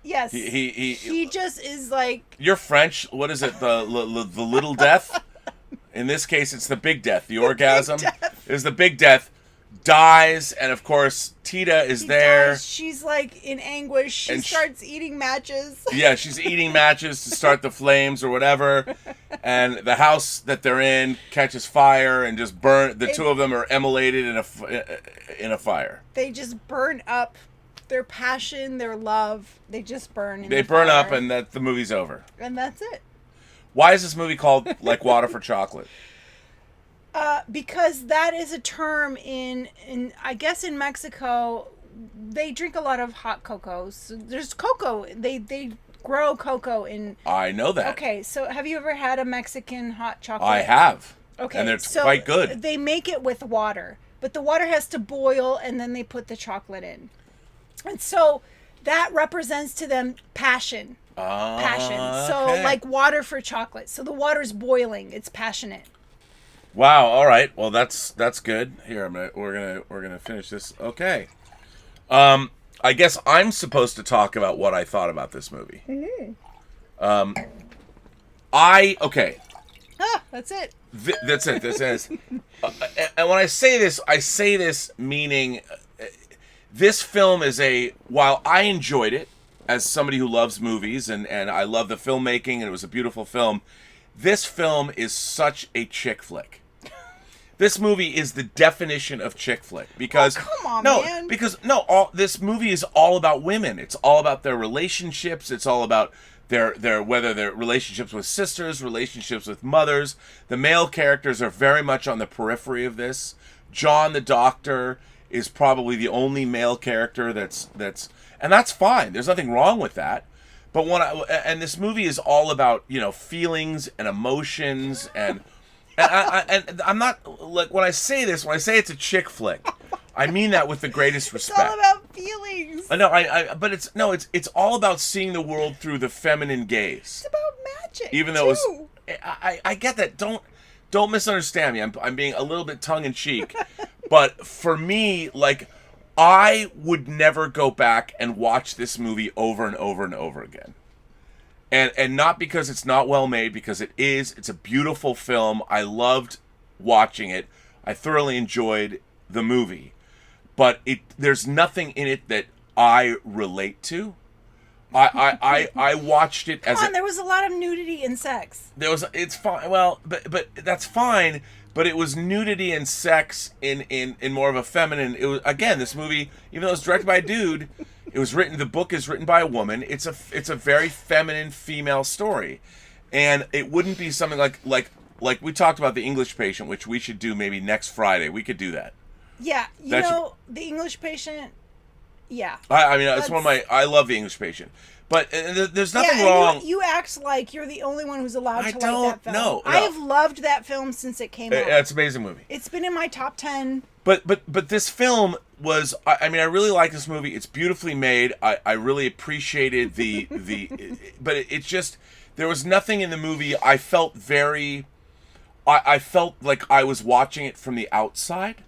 Speaker 2: Yes. He just is like.
Speaker 1: You're French. What is it? The little death. In this case, it's the big death. The orgasm is the big death. Dies, and of course Tita is there.
Speaker 2: Dies. She's like in anguish. She starts eating matches.
Speaker 1: Yeah, she's eating matches to start the flames or whatever. And the house that they're in catches fire and just burn. The two of them are immolated in a fire.
Speaker 2: They just burn up. Their passion, their love, they just burn.
Speaker 1: They burn up, and the movie's over.
Speaker 2: And that's it.
Speaker 1: Why is this movie called Like Water for Chocolate?
Speaker 2: Because that is a term in I guess in Mexico, they drink a lot of hot cocoa. So there's cocoa. They grow cocoa in.
Speaker 1: I know that.
Speaker 2: Okay, so have you ever had a Mexican hot chocolate?
Speaker 1: I have.
Speaker 2: Okay,
Speaker 1: and they're quite good.
Speaker 2: They make it with water, but the water has to boil, and then they put the chocolate in. And so that represents to them passion. Passion. So
Speaker 1: Okay.
Speaker 2: like water for chocolate. So the water's boiling. It's passionate.
Speaker 1: Wow. All right. Well, that's good. Here, we're gonna finish this. Okay. I guess I'm supposed to talk about what I thought about this movie.
Speaker 2: Mm-hmm.
Speaker 1: Okay.
Speaker 2: That's it.
Speaker 1: That's it. This is. And when I say this meaning. This film is while I enjoyed it as somebody who loves movies and I love the filmmaking and it was a beautiful film, this film is such a chick flick. This movie is the definition of chick flick because
Speaker 2: come on, man.
Speaker 1: This movie is all about women. It's all about their relationships. It's all about their whether their relationships with sisters, relationships with mothers. The male characters are very much on the periphery of this. John the doctor is probably the only male character that's and that's fine. There's nothing wrong with that. But and this movie is all about, feelings and emotions and I'm not like when I say it's a chick flick, I mean that with the greatest respect.
Speaker 2: It's all about feelings.
Speaker 1: But it's all about seeing the world through the feminine gaze.
Speaker 2: It's about magic.
Speaker 1: Even though I get that. Don't misunderstand me. I'm being a little bit tongue in cheek. But for me, like, I would never go back and watch this movie over and over and over again. And not because it's not well made, because it is. It's a beautiful film. I loved watching it. I thoroughly enjoyed the movie. But there's nothing in it that I relate to. I watched it as
Speaker 2: Come on, there was a lot of nudity and sex.
Speaker 1: it's fine. Well, but that's fine. But it was nudity and sex in more of a feminine. It was, again, this movie, even though it was directed by a dude, it was written. The book is written by a woman. It's a very feminine female story, and it wouldn't be something like we talked about The English Patient, which we should do maybe next Friday. We could do that.
Speaker 2: Yeah, The English Patient. Yeah.
Speaker 1: I mean, it's one of my. I love The English Patient, but there's nothing wrong.
Speaker 2: You act like you're the only one who's allowed to like that film.
Speaker 1: No,
Speaker 2: I have loved that film since it came out.
Speaker 1: It's an amazing movie.
Speaker 2: It's been in my top 10.
Speaker 1: But this film was. I mean, I really like this movie. It's beautifully made. I really appreciated the but it's just there was nothing in the movie. I felt very. I felt like I was watching it from the outside.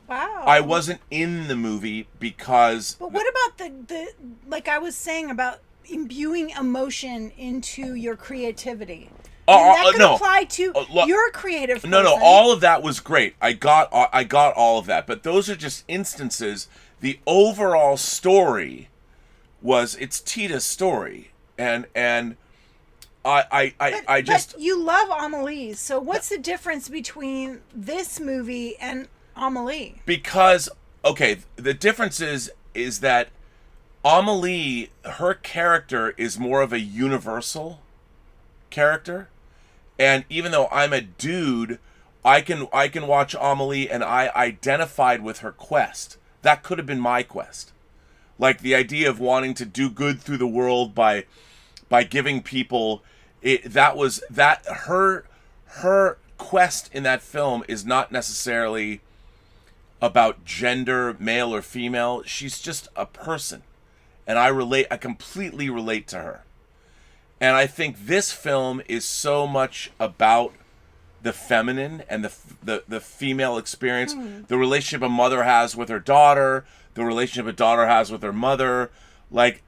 Speaker 2: Wow.
Speaker 1: I wasn't in the movie because...
Speaker 2: But what about the like I was saying about imbuing emotion into your creativity? That could apply to your creative person.
Speaker 1: No, all of that was great. I got all of that. But those are just instances. The overall story it's Tita's story. And I just...
Speaker 2: But you love Amelie, so what's the difference between this movie and Amelie?
Speaker 1: Because, okay, the difference is that Amelie, her character is more of a universal character, and even though I'm a dude, I can watch Amelie and I identified with her quest. That could have been my quest, like the idea of wanting to do good through the world by giving people. Her quest in that film is not necessarily about gender, male or female. She's just a person. And I completely relate to her. And I think this film is so much about the feminine and the female experience, the relationship a mother has with her daughter, the relationship a daughter has with her mother. Like,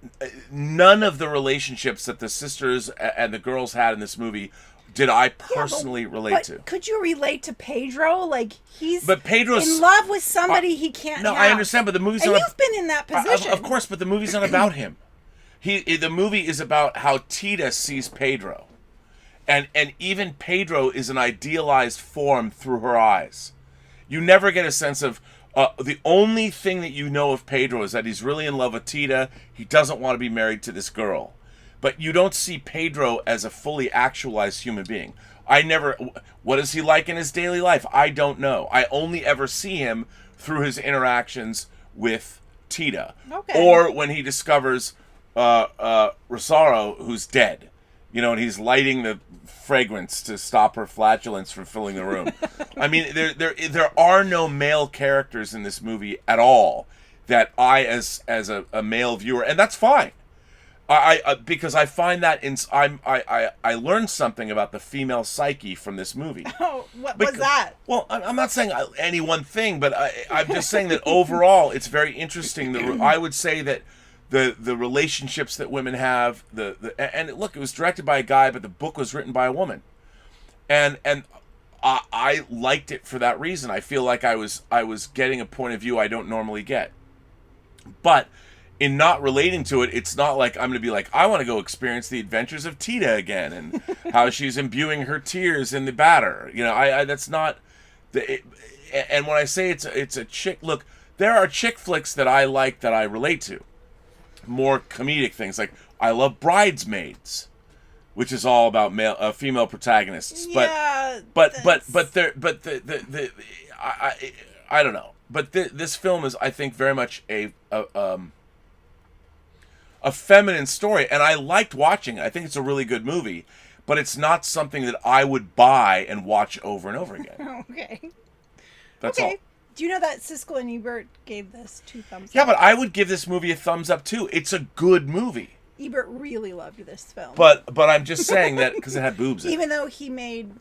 Speaker 1: none of the relationships that the sisters and the girls had in this movie did I personally relate to.
Speaker 2: Could you relate to Pedro? Like,
Speaker 1: but Pedro's
Speaker 2: in love with somebody he can't have.
Speaker 1: I understand, but the movie's
Speaker 2: and
Speaker 1: not...
Speaker 2: you've been in that position.
Speaker 1: Of course, but the movie's not about him. The movie is about how Tita sees Pedro. And even Pedro is an idealized form through her eyes. You never get a sense of... the only thing that you know of Pedro is that he's really in love with Tita. He doesn't want to be married to this girl. But you don't see Pedro as a fully actualized human being. What is he like in his daily life? I don't know. I only ever see him through his interactions with Tita.
Speaker 2: Okay.
Speaker 1: Or when he discovers Rosario, who's dead. You know, and he's lighting the fragrance to stop her flatulence from filling the room. I mean, there are no male characters in this movie at all that I, as a male viewer, and that's fine. Because I find that I learned something about the female psyche from this movie.
Speaker 2: Oh, what was that?
Speaker 1: Well, I'm not saying any one thing, but I'm just saying that overall it's very interesting. I would say that the relationships that women have, and look, it was directed by a guy, but the book was written by a woman, and I liked it for that reason. I feel like I was getting a point of view I don't normally get, but in not relating to it, it's not like I'm going to be like, I want to go experience the adventures of Tita again and how she's imbuing her tears in the batter. You know, that's not and when I say it's a chick, look, there are chick flicks that I like that I relate to. More comedic things, like I love Bridesmaids, which is all about female protagonists.
Speaker 2: Yeah,
Speaker 1: I don't know. But this film is, I think, very much a feminine story, and I liked watching it. I think it's a really good movie, but it's not something that I would buy and watch over and over again.
Speaker 2: Okay.
Speaker 1: That's all.
Speaker 2: Do you know that Siskel and Ebert gave this 2 thumbs up?
Speaker 1: Yeah, but I would give this movie a thumbs up too. It's a good movie.
Speaker 2: Ebert really loved this film.
Speaker 1: But I'm just saying that because it had boobs in it.
Speaker 2: Even though he made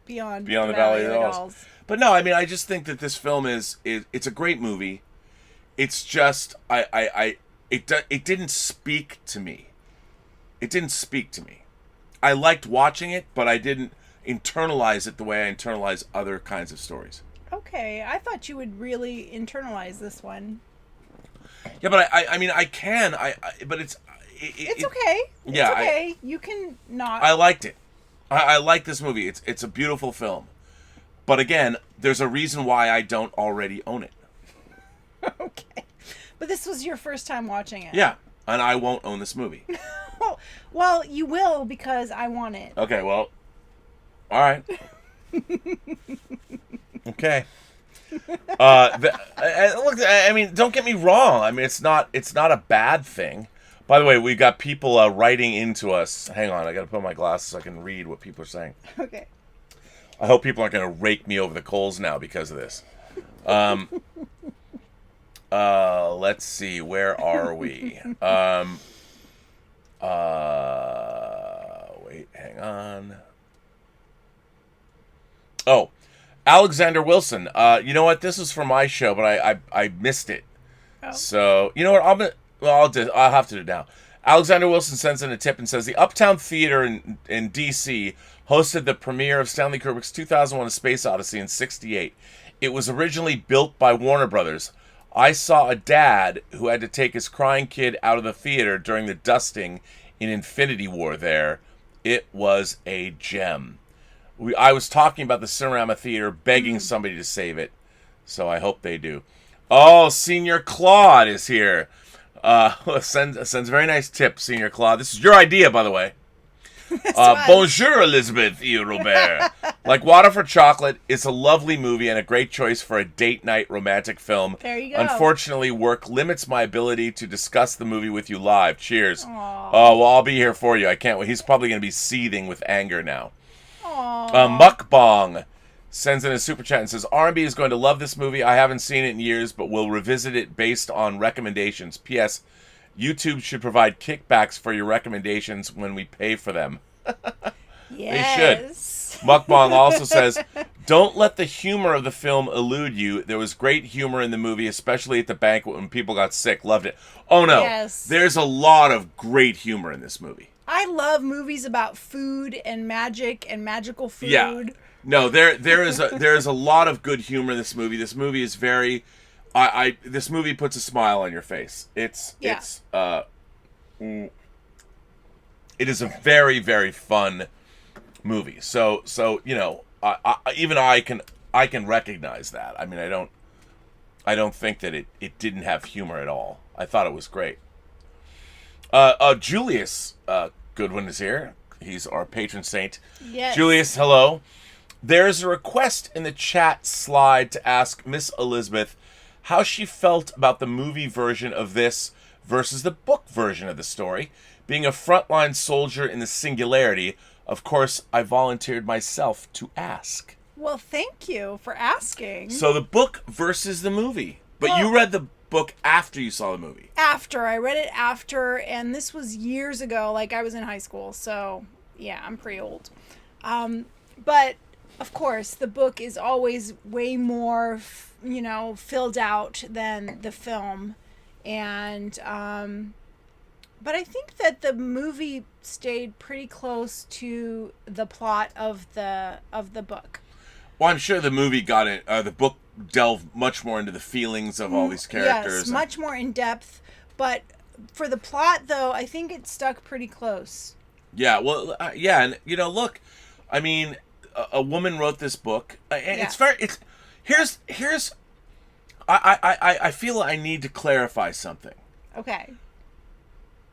Speaker 2: Beyond
Speaker 1: the Valley of the Dolls. But no, I mean, I just think that this film is it's a great movie. It's just it didn't speak to me. It didn't speak to me. I liked watching it, but I didn't internalize it the way I internalize other kinds of stories.
Speaker 2: Okay, I thought you would really internalize this one.
Speaker 1: Yeah, but I mean, I can. But
Speaker 2: It's okay.
Speaker 1: Yeah,
Speaker 2: it's okay. You can not.
Speaker 1: I liked it. I like this movie. It's a beautiful film. But again, there's a reason why I don't already own it.
Speaker 2: Okay. But this was your first time watching it.
Speaker 1: Yeah, and I won't own this movie.
Speaker 2: Well, you will because I want it.
Speaker 1: Okay, well, all right. Okay. Look, I mean, don't get me wrong. I mean, it's not a bad thing. By the way, we got people writing into us. Hang on, I got to put on my glasses so I can read what people are saying.
Speaker 2: Okay.
Speaker 1: I hope people aren't going to rake me over the coals now because of this. Let's see. Where are we? Wait, hang on. Oh, Alexander Wilson. You know what? This was for my show, but I missed it.
Speaker 2: Oh.
Speaker 1: So, you know what? I'll have to do it now. Alexander Wilson sends in a tip and says the Uptown Theater in D.C. hosted the premiere of Stanley Kubrick's 2001: A Space Odyssey in '68. It was originally built by Warner Brothers. I saw a dad who had to take his crying kid out of the theater during the dusting in Infinity War there. It was a gem. I was talking about the Cinerama Theater, begging somebody to save it. So I hope they do. Oh, Senior Claude is here. Sends a very nice tip, Senior Claude. This is your idea, by the way. Bonjour, Elizabeth E. Robert. Like Water for Chocolate, it's a lovely movie and a great choice for a date night romantic film.
Speaker 2: There you go.
Speaker 1: Unfortunately, work limits my ability to discuss the movie with you live. Cheers.
Speaker 2: Aww.
Speaker 1: Oh, well, I'll be here for you. I can't wait. He's probably going to be seething with anger now.
Speaker 2: Aww.
Speaker 1: Mukbang sends in a super chat and says, R&B is going to love this movie. I haven't seen it in years, but will revisit it based on recommendations. P.S. YouTube should provide kickbacks for your recommendations when we pay for them.
Speaker 2: Yes.
Speaker 1: They should. Mukbang also says, don't let the humor of the film elude you. There was great humor in the movie, especially at the banquet when people got sick. Loved it. Oh, no.
Speaker 2: Yes.
Speaker 1: There's a lot of great humor in this movie.
Speaker 2: I love movies about food and magic and magical food.
Speaker 1: Yeah. No, there is a lot of good humor in this movie. This movie is very this movie puts a smile on your face. It is a very, very fun movie. So you know, I can recognize that. I mean, I don't think that it didn't have humor at all. I thought it was great. Julius Goodwin is here. He's our patron saint.
Speaker 2: Yes.
Speaker 1: Julius, hello. There's a request in the chat slide to ask Miss Elizabeth how she felt about the movie version of this versus the book version of the story. Being a frontline soldier in the Singularity, of course, I volunteered myself to ask.
Speaker 2: Well, thank you for asking.
Speaker 1: So the book versus the movie. But you read the book after you saw the movie.
Speaker 2: After. I read it after, and this was years ago. Like, I was in high school, so, yeah, I'm pretty old. But, of course, the book is always way more, filled out than the film. And, but I think that the movie stayed pretty close to the plot of the book.
Speaker 1: Well, I'm sure the movie got it. The book delved much more into the feelings of all these characters.
Speaker 2: Yes, much more in depth. But for the plot, though, I think it stuck pretty close.
Speaker 1: Yeah, well, and look, I mean, a woman wrote this book. And it's very. Here's. I feel I need to clarify something.
Speaker 2: Okay.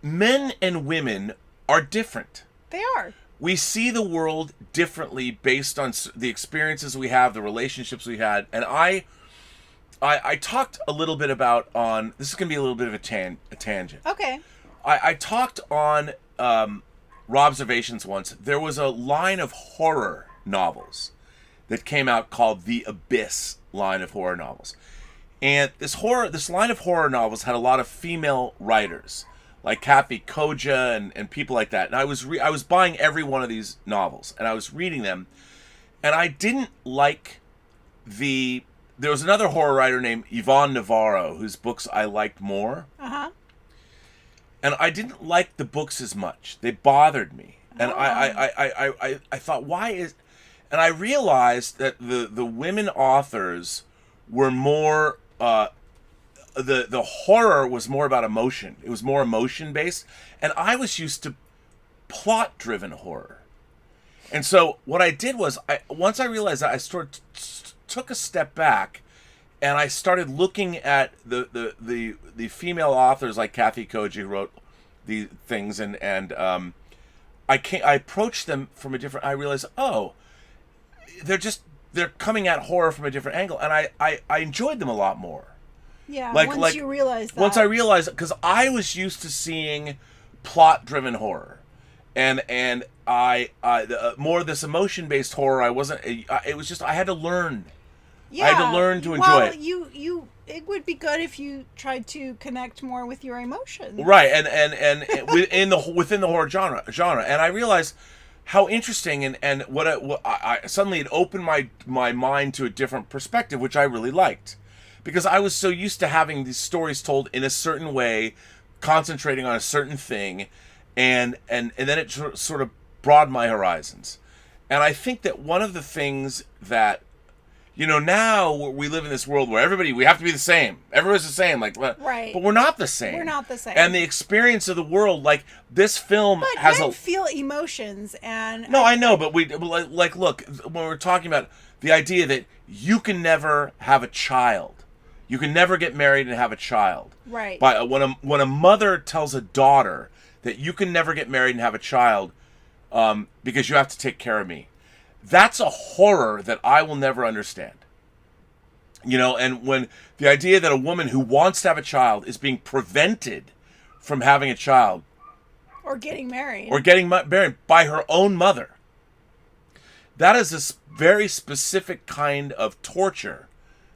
Speaker 1: Men and women are different.
Speaker 2: They are.
Speaker 1: We see the world differently based on the experiences we have, the relationships we had, and I talked a little bit about on. This is going to be a little bit of a tangent.
Speaker 2: Okay.
Speaker 1: I talked on Robservations once. There was a line of horror novels that came out called the Abyss line of horror novels, and this line of horror novels had a lot of female writers, like Kathy Koja and people like that. And I was buying every one of these novels, and I was reading them, and I didn't like there was another horror writer named Yvonne Navarro whose books I liked more.
Speaker 2: Uh-huh.
Speaker 1: And I didn't like the books as much. They bothered me. And
Speaker 2: Oh.
Speaker 1: I thought, why is... And I realized that the women authors were more the horror was more about emotion. It was more emotion based, and I was used to plot driven horror. And so what I did was, once I realized that, I sort of took a step back, and I started looking at the female authors like Kathy Koji, who wrote these things, and I approached them from a different. I realized, oh, they're coming at horror from a different angle, and I enjoyed them a lot more.
Speaker 2: Yeah, once you realize that.
Speaker 1: Once I realized, because I was used to seeing plot-driven horror, and more of this emotion-based horror. I wasn't. It was just I had to learn.
Speaker 2: Yeah,
Speaker 1: I had to learn to enjoy it.
Speaker 2: It would be good if you tried to connect more with your emotions.
Speaker 1: Right, and within the horror genre, and I realized how interesting and what I suddenly it opened my mind to a different perspective, which I really liked, because I was so used to having these stories told in a certain way, concentrating on a certain thing, and then it sort of broadened my horizons. And I think that one of the things that, now we live in this world where we have to be the same. Everyone's the same,
Speaker 2: right.
Speaker 1: But we're not the same.
Speaker 2: We're not the same.
Speaker 1: And the experience of the world, like this film,
Speaker 2: but men feel emotions, and
Speaker 1: no, I know, but look, when we're talking about the idea that you can never have a child, you can never get married and have a child,
Speaker 2: right?
Speaker 1: But when a mother tells a daughter that you can never get married and have a child, because you have to take care of me. That's a horror that I will never understand. And when the idea that a woman who wants to have a child is being prevented from having a child,
Speaker 2: or getting married,
Speaker 1: by her own mother, that is a very specific kind of torture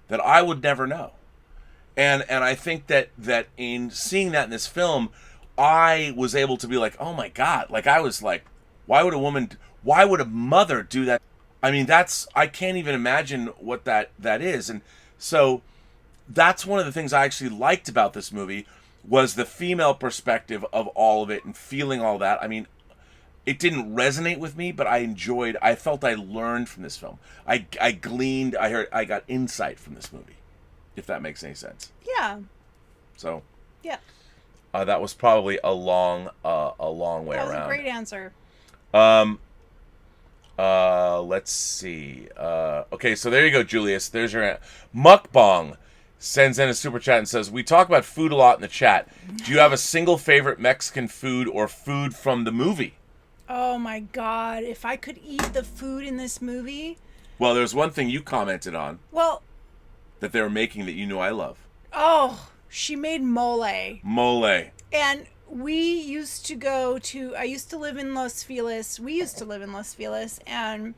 Speaker 1: that I would never know. And I think that in seeing that in this film, I was able to be like, oh my God, I was like, why would a mother do that? I mean, I can't even imagine what that is. And so that's one of the things I actually liked about this movie, was the female perspective of all of it and feeling all that. I mean, it didn't resonate with me, but I felt I learned from this film. I gleaned, I got insight from this movie, if that makes any sense.
Speaker 2: Yeah.
Speaker 1: So.
Speaker 2: Yeah.
Speaker 1: That was probably a long way around.
Speaker 2: That was a great answer.
Speaker 1: Let's see. Okay, so there you go, Julius. There's your Mukbang sends in a super chat and says, we talk about food a lot in the chat. Do you have a single favorite Mexican food or food from the movie?
Speaker 2: Oh my God. If I could eat the food in this movie.
Speaker 1: Well, there's one thing you commented on.
Speaker 2: Well.
Speaker 1: That they were making that you know I love.
Speaker 2: Oh, she made mole.
Speaker 1: Mole.
Speaker 2: And I used to live in Los Feliz. We used to live in Los Feliz, and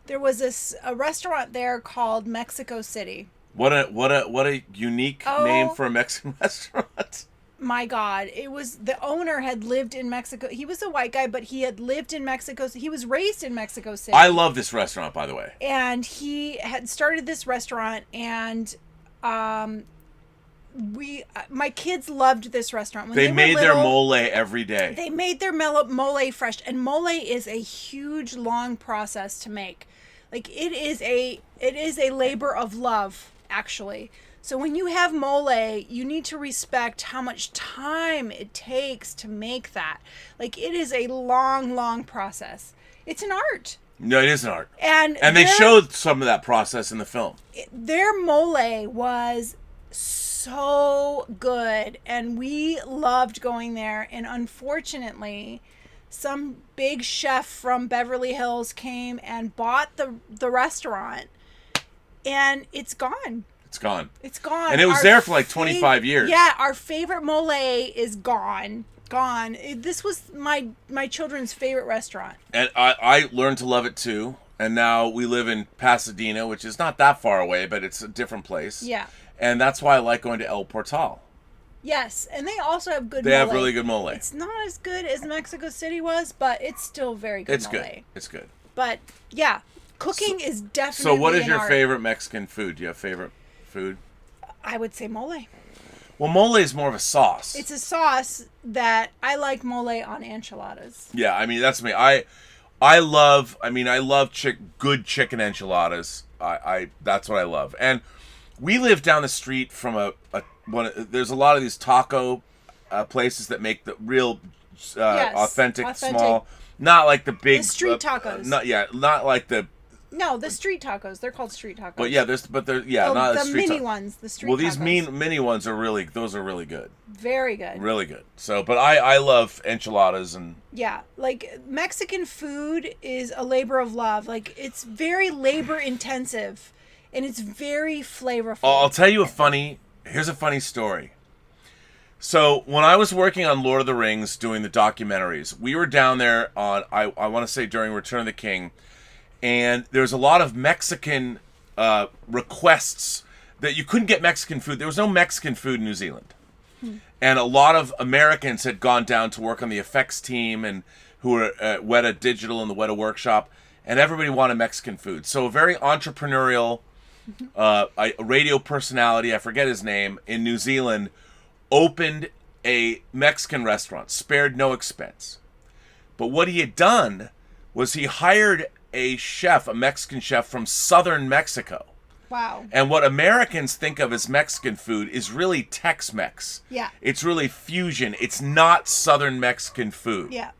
Speaker 2: there was a restaurant there called Mexico City.
Speaker 1: What a unique name for a Mexican restaurant.
Speaker 2: My God, the owner had lived in Mexico. He was a white guy, but he had lived in Mexico. He was raised in Mexico City.
Speaker 1: I love this restaurant, by the way.
Speaker 2: And he had started this restaurant, and my kids loved this restaurant. When
Speaker 1: they made their mole every day.
Speaker 2: They made their mole fresh, and mole is a huge, long process to make. It is a labor of love, actually. So when you have mole, you need to respect how much time it takes to make that. It is a long, long process. It's an art.
Speaker 1: No, it is an art.
Speaker 2: And
Speaker 1: they showed some of that process in the film.
Speaker 2: Their mole was so good, and we loved going there. And unfortunately, some big chef from Beverly Hills came and bought the restaurant, and it's gone.
Speaker 1: It's gone.
Speaker 2: It's gone.
Speaker 1: And it was there for 25 years.
Speaker 2: Yeah, our favorite mole is gone. Gone. This was my children's favorite restaurant.
Speaker 1: And I learned to love it too. And now we live in Pasadena, which is not that far away, but it's a different place.
Speaker 2: Yeah.
Speaker 1: And that's why I like going to El Portal.
Speaker 2: Yes, and they also have good mole.
Speaker 1: They have really good mole.
Speaker 2: It's not as good as Mexico City was, but it's still very good mole.
Speaker 1: It's good.
Speaker 2: But, yeah, cooking is definitely
Speaker 1: So what is your
Speaker 2: art.
Speaker 1: favorite Mexican food? Do you have favorite food?
Speaker 2: I would say mole.
Speaker 1: Well, mole is more of a sauce.
Speaker 2: It's a sauce that I like mole on enchiladas.
Speaker 1: Yeah, I mean, that's me. I love good chicken enchiladas. That's what I love. And we live down the street from there's a lot of these taco places that make the real authentic, small, not like the big
Speaker 2: the street tacos.
Speaker 1: Not like the.
Speaker 2: No, the street tacos. They're called street tacos.
Speaker 1: But not the street
Speaker 2: mini ones. The street.
Speaker 1: Well,
Speaker 2: these
Speaker 1: mini ones are really good.
Speaker 2: Very good.
Speaker 1: Really good. So, but I love enchiladas and.
Speaker 2: Yeah, like Mexican food is a labor of love. Like it's very labor intensive, and it's very flavorful.
Speaker 1: I'll tell you here's a funny story. So when I was working on Lord of the Rings, doing the documentaries, we were down there on I want to say during Return of the King. And there's a lot of Mexican requests that you couldn't get Mexican food. There was no Mexican food in New Zealand. And a lot of Americans had gone down to work on the effects team and who were at Weta Digital and the Weta Workshop. And everybody wanted Mexican food. So a very entrepreneurial a radio personality, I forget his name, in New Zealand, opened a Mexican restaurant, spared no expense. But what he had done was he hired a Mexican chef from southern Mexico.
Speaker 2: Wow.
Speaker 1: And what Americans think of as Mexican food is really Tex-Mex.
Speaker 2: Yeah.
Speaker 1: It's really fusion. It's not southern Mexican food.
Speaker 2: Yeah.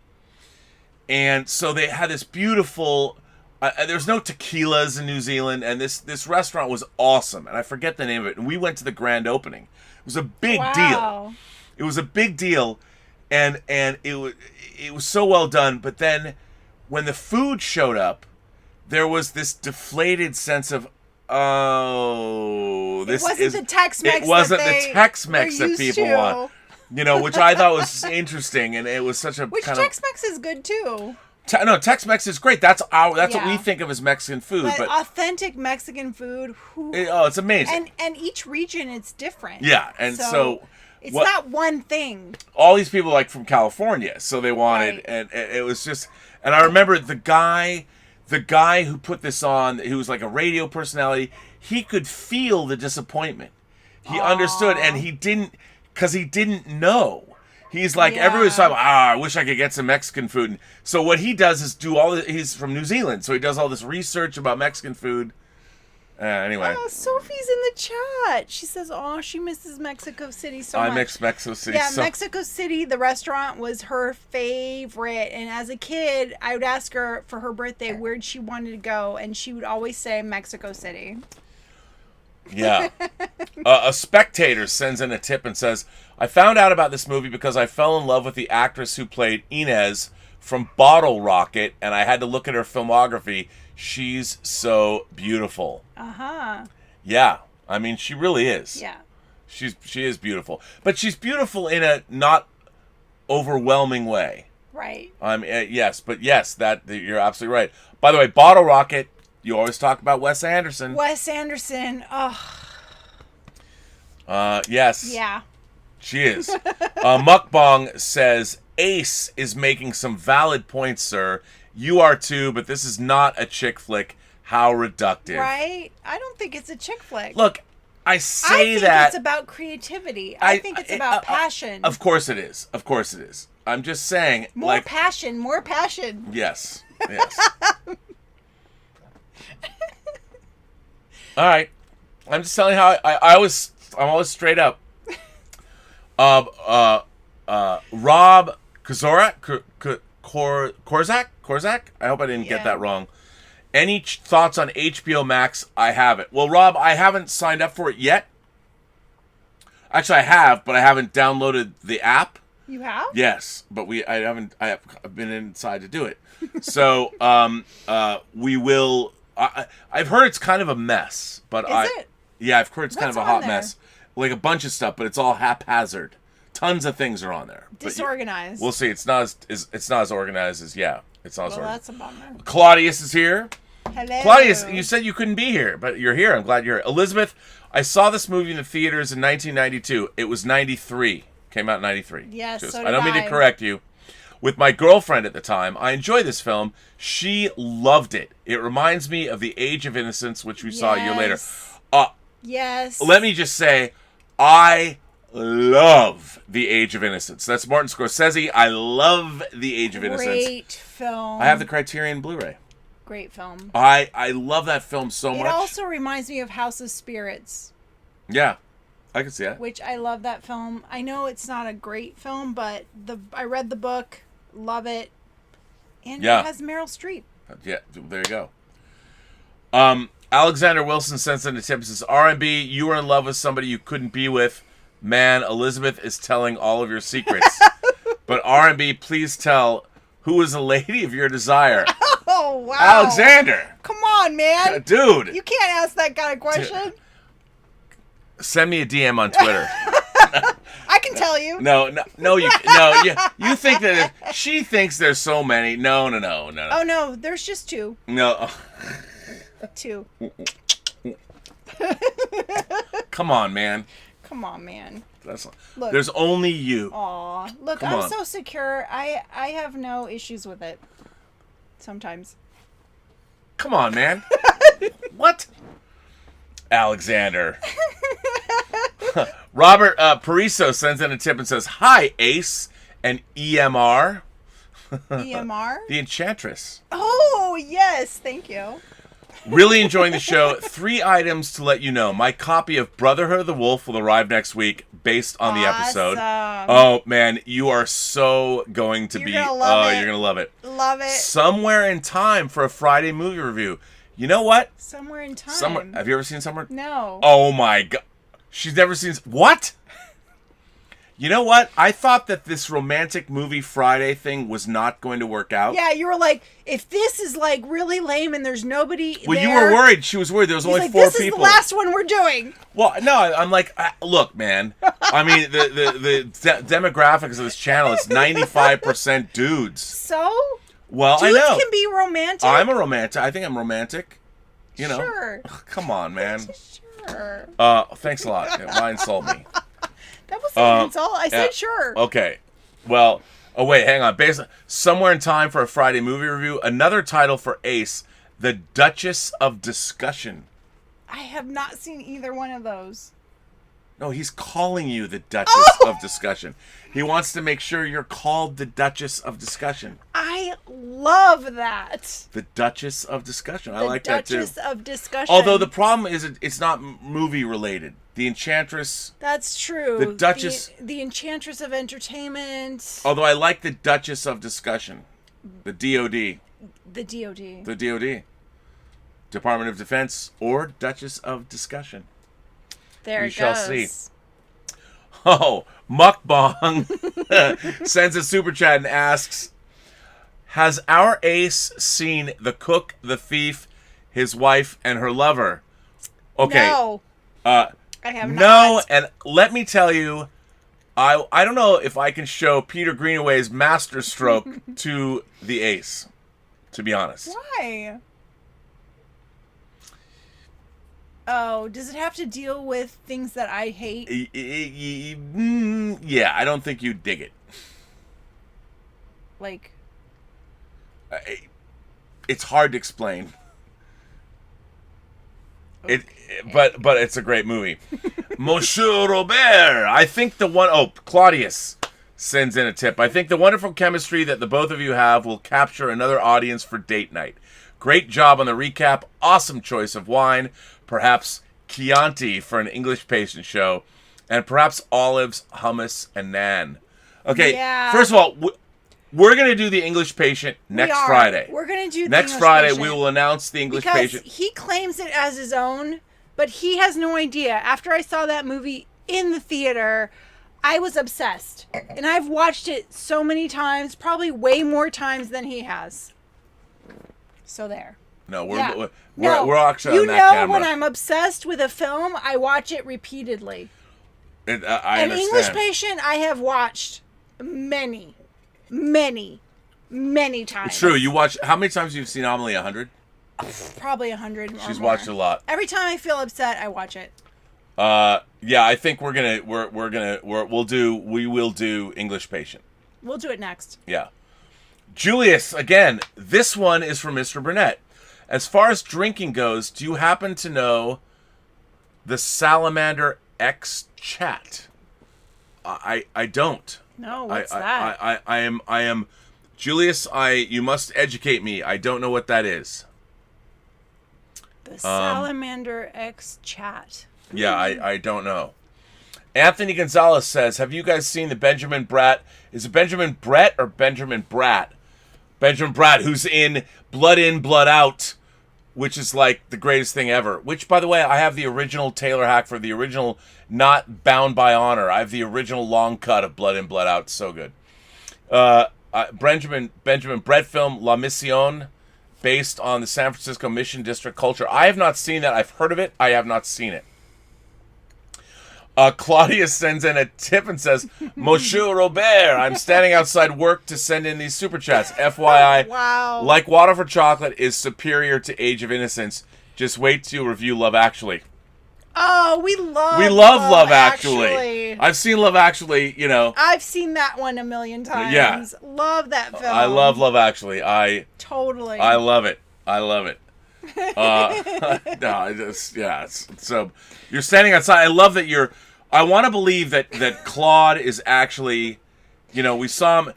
Speaker 1: And so they had this beautiful... there's no tequilas in New Zealand, and this restaurant was awesome. And I forget the name of it. And we went to the grand opening. It was a big deal. It was a big deal, and it was so well done. But then... when the food showed up, there was this deflated sense of, this
Speaker 2: wasn't the Tex-Mex.
Speaker 1: It wasn't the Tex-Mex that people want. Which I thought was interesting, and it was such a
Speaker 2: which Tex-Mex is good too.
Speaker 1: No, Tex-Mex is great. That's what we think of as Mexican food. But
Speaker 2: authentic Mexican food.
Speaker 1: It's amazing.
Speaker 2: And each region, it's different.
Speaker 1: Yeah, and so
Speaker 2: it's not one thing.
Speaker 1: All these people from California, so they wanted, and it was just. And I remember the guy who put this on, who was like a radio personality, he could feel the disappointment. He understood, and he didn't know. He's like, everybody's talking about, I wish I could get some Mexican food. And so what he does is he's from New Zealand, so he does all this research about Mexican food. Anyway.
Speaker 2: Oh, Sophie's in the chat. She says, she misses Mexico City so much.
Speaker 1: I miss Mexico City
Speaker 2: Mexico City, the restaurant, was her favorite. And as a kid, I would ask her for her birthday where she wanted to go, and she would always say Mexico City.
Speaker 1: Yeah. A spectator sends in a tip and says, I found out about this movie because I fell in love with the actress who played Inez from Bottle Rocket, and I had to look at her filmography. She's so beautiful.
Speaker 2: Uh-huh.
Speaker 1: Yeah. I mean, she really is.
Speaker 2: Yeah.
Speaker 1: She is beautiful. But she's beautiful in a not overwhelming way.
Speaker 2: Right.
Speaker 1: Yes, you're absolutely right. By the way, Bottle Rocket, you always talk about Wes Anderson.
Speaker 2: Wes Anderson.
Speaker 1: Yes.
Speaker 2: Yeah.
Speaker 1: She is. Mukbang says, Ace is making some valid points, sir. You are too, but this is not a chick flick. How reductive.
Speaker 2: Right? I don't think it's a chick flick.
Speaker 1: Look, I think
Speaker 2: it's about creativity. I think it's about passion.
Speaker 1: Of course it is. Of course it is. I'm just saying.
Speaker 2: More passion.
Speaker 1: Yes. All right. I'm just telling you how I'm always straight up. Rob Korzak? I hope I didn't get that wrong. Any thoughts on HBO Max? I have it. Well, Rob, I haven't signed up for it yet. Actually, I have, but I haven't downloaded the app.
Speaker 2: You have?
Speaker 1: Yes, but I've been inside to do it. So, we will. I've heard it's kind of a mess, but
Speaker 2: Is it?
Speaker 1: Yeah, I've heard it's kind of a hot mess, like a bunch of stuff, but it's all haphazard. Tons of things are on there.
Speaker 2: Disorganized.
Speaker 1: We'll see. It's not as organized as It's not as organized.
Speaker 2: That's a bummer.
Speaker 1: Claudius is here.
Speaker 2: Hello.
Speaker 1: Claudius, you said you couldn't be here, but you're here. I'm glad you're here. Elizabeth, I saw this movie in the theaters in 1992. It was 93. Came out in 93.
Speaker 2: Yes, so
Speaker 1: I don't mean to correct you. With my girlfriend at the time, I enjoyed this film. She loved it. It reminds me of The Age of Innocence, which we saw a year later.
Speaker 2: Yes.
Speaker 1: Let me just say, I love The Age of Innocence. That's Martin Scorsese. I love The Age of Innocence.
Speaker 2: Great film.
Speaker 1: I have the Criterion Blu-ray.
Speaker 2: Great film.
Speaker 1: I love that film so much.
Speaker 2: It also reminds me of House of Spirits.
Speaker 1: Yeah. I can see that.
Speaker 2: which I love that film. I know it's not a great film, but I read the book, love it, and
Speaker 1: Yeah.
Speaker 2: it has Meryl Streep.
Speaker 1: Yeah, there you go. Alexander Wilson sends in a tip and says, R&B, you were in love with somebody you couldn't be with. Man, Elizabeth is telling all of your secrets. But R&B, please tell, who is the lady of your desire?
Speaker 2: Oh, wow.
Speaker 1: Alexander!
Speaker 2: Come on, man.
Speaker 1: Dude!
Speaker 2: You can't ask that kind of question.
Speaker 1: Send me a DM on Twitter.
Speaker 2: I can tell you.
Speaker 1: No, you think that she thinks there's so many. No.
Speaker 2: Oh, no, there's just two.
Speaker 1: No.
Speaker 2: Two.
Speaker 1: Come on, man.
Speaker 2: Come on, man.
Speaker 1: Look, there's only you.
Speaker 2: Aw. Look, I'm so secure. I have no issues with it. Sometimes.
Speaker 1: Come on, man. What? Alexander. Robert Pariso sends in a tip and says, hi, Ace and EMR.
Speaker 2: EMR?
Speaker 1: The Enchantress.
Speaker 2: Oh, yes. Thank you.
Speaker 1: Really enjoying the show. 3 items to let you know. My copy of Brotherhood of the Wolf will arrive next week based on the episode. Oh, man. You are so going to be...
Speaker 2: Gonna love it.
Speaker 1: You're going to love it.
Speaker 2: Love it.
Speaker 1: Somewhere in Time for a Friday movie review. You know what?
Speaker 2: Somewhere in Time.
Speaker 1: Have you ever seen Somewhere?
Speaker 2: No.
Speaker 1: Oh, my God. She's never seen... What? You know what? I thought that this romantic movie Friday thing was not going to work out.
Speaker 2: Yeah, you were like, if this is like really lame and there's nobody
Speaker 1: Well,
Speaker 2: there,
Speaker 1: you were worried. She was worried. There was only
Speaker 2: like,
Speaker 1: 4
Speaker 2: this
Speaker 1: people.
Speaker 2: This is the last one we're doing.
Speaker 1: Well, no, I'm like, look, man. I mean, the demographics of this channel is 95% dudes.
Speaker 2: So?
Speaker 1: Well,
Speaker 2: dudes
Speaker 1: I know.
Speaker 2: Can be romantic.
Speaker 1: I'm a romantic. I think I'm romantic. You know.
Speaker 2: Sure.
Speaker 1: Come on, man.
Speaker 2: Sure.
Speaker 1: Thanks a lot. Why insult me?
Speaker 2: That was an insult. I said sure.
Speaker 1: Okay. Well, wait, hang on. Somewhere in Time for a Friday movie review. Another title for Ace, The Duchess of Discussion.
Speaker 2: I have not seen either one of those.
Speaker 1: No, he's calling you the Duchess of Discussion. He wants to make sure you're called the Duchess of Discussion.
Speaker 2: I love that.
Speaker 1: The Duchess of Discussion. I like that too.
Speaker 2: The Duchess of Discussion.
Speaker 1: Although the problem is it's not movie related. The Enchantress.
Speaker 2: That's true.
Speaker 1: The Duchess.
Speaker 2: The Enchantress of Entertainment.
Speaker 1: Although I like the Duchess of Discussion. The DOD.
Speaker 2: The DOD.
Speaker 1: The DOD. Department of Defense or Duchess of Discussion.
Speaker 2: There
Speaker 1: we
Speaker 2: it
Speaker 1: shall
Speaker 2: goes.
Speaker 1: see. Oh, Mukbang sends a super chat and asks, has our Ace seen The Cook, the Thief, his wife, and her lover? Okay.
Speaker 2: No. I have not.
Speaker 1: No, and let me tell you, I don't know if I can show Peter Greenaway's masterstroke to the Ace, to be honest.
Speaker 2: Why? Oh, does it have to deal with things that I hate?
Speaker 1: Yeah, I don't think you'd dig it.
Speaker 2: Like?
Speaker 1: It's hard to explain.
Speaker 2: Okay.
Speaker 1: But it's a great movie. Monsieur Robert, I think Claudius sends in a tip. I think the wonderful chemistry that the both of you have will capture another audience for date night. Great job on the recap. Awesome choice of wine. Perhaps Chianti for an English patient show. And perhaps olives, hummus, and naan. Okay,
Speaker 2: yeah.
Speaker 1: First of all, we're going to do the English patient next Friday.
Speaker 2: We're going to do the
Speaker 1: next
Speaker 2: English
Speaker 1: Friday.
Speaker 2: patient.
Speaker 1: We will announce the English
Speaker 2: because
Speaker 1: patient.
Speaker 2: He claims it as his own, but he has no idea. After I saw that movie in the theater, I was obsessed. And I've watched it so many times, probably way more times than he has. So there.
Speaker 1: No, we're actually on that camera.
Speaker 2: You know, when I'm obsessed with a film, I watch it repeatedly.
Speaker 1: I
Speaker 2: An
Speaker 1: understand.
Speaker 2: English Patient, I have watched many times.
Speaker 1: It's true. You watch. How many times have you seen Amelie? 100.
Speaker 2: Probably 100.
Speaker 1: She's
Speaker 2: more.
Speaker 1: watched a lot.
Speaker 2: Every time I feel upset, I watch it.
Speaker 1: Yeah, I think we will do English Patient.
Speaker 2: We'll do it next.
Speaker 1: Yeah. Julius, again, this one is from Mr. Burnett. As far as drinking goes, do you happen to know the Salamander X chat? I don't.
Speaker 2: No, what's that?
Speaker 1: I am Julius, you must educate me. I don't know what that is.
Speaker 2: The Salamander X chat.
Speaker 1: Yeah, I don't know. Anthony Gonzalez says, have you guys seen the Benjamin Bratt? Is it Benjamin Brett or Benjamin Bratt? Benjamin Bratt, who's in, Blood Out, which is like the greatest thing ever. Which, by the way, I have the original Taylor Hackford, the original, not Bound by Honor. I have the original long cut of Blood In, Blood Out. It's so good. Benjamin Brett film La Mission, based on the San Francisco Mission District culture. I have not seen that. I've heard of it. I have not seen it. Claudia sends in a tip and says, Monsieur Robert, I'm standing outside work to send in these super chats. FYI,
Speaker 2: Wow.
Speaker 1: Like Water for Chocolate is superior to Age of Innocence. Just wait till you review Love Actually.
Speaker 2: Oh, we love
Speaker 1: Love Actually. I've seen Love Actually, you know.
Speaker 2: I've seen that one a million times.
Speaker 1: Yeah.
Speaker 2: Love that film.
Speaker 1: I love Love Actually.
Speaker 2: Totally.
Speaker 1: I love it. I love it. So you're standing outside. I love that I want to believe that Claude is actually, you know, we saw him.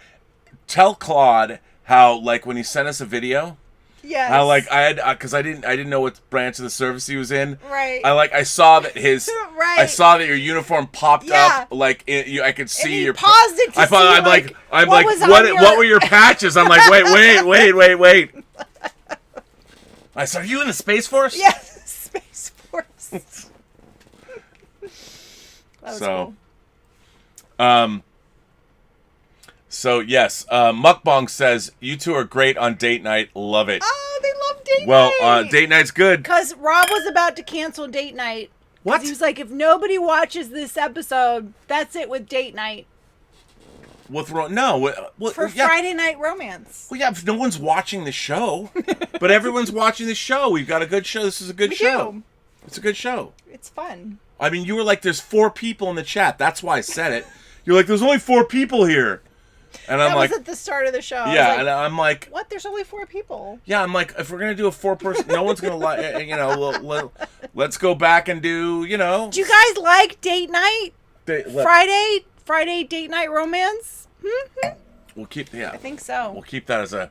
Speaker 1: Tell Claude how, like, when he sent us a video.
Speaker 2: Yes.
Speaker 1: How, like, because I didn't know what branch of the service he was in.
Speaker 2: Right.
Speaker 1: I saw that his.
Speaker 2: Right.
Speaker 1: I saw that your uniform popped up. Like, I could see
Speaker 2: and he
Speaker 1: your.
Speaker 2: paused it to
Speaker 1: I thought,
Speaker 2: see,
Speaker 1: I'm like, what were your patches? I'm like, wait. I said, are you in the Space Force?
Speaker 2: Yes, Space Force. That was cool.
Speaker 1: So yes, Mukbang says, you two are great on date night. Love it.
Speaker 2: Oh, they love date night.
Speaker 1: Well, date night's good.
Speaker 2: Because Rob was about to cancel date night.
Speaker 1: What?
Speaker 2: He was like, if nobody watches this episode, that's it with date night. For Friday Night Romance.
Speaker 1: Well, yeah, if no one's watching the show, but everyone's watching the show. We've got a good show. This is a good show. It's a good show.
Speaker 2: It's fun.
Speaker 1: I mean, you were like, there's 4 people in the chat. That's why I said it. You're like, there's only 4 people here. And I'm like,
Speaker 2: that was at the start of the show.
Speaker 1: Yeah, and I'm like,
Speaker 2: what? There's only 4 people.
Speaker 1: Yeah, I'm like, if we're gonna do a 4-person, no one's gonna like, you know. Let's go back and do, you know.
Speaker 2: Do you guys like date night? Friday date night romance.
Speaker 1: We'll keep, yeah.
Speaker 2: I think so.
Speaker 1: We'll keep that as a.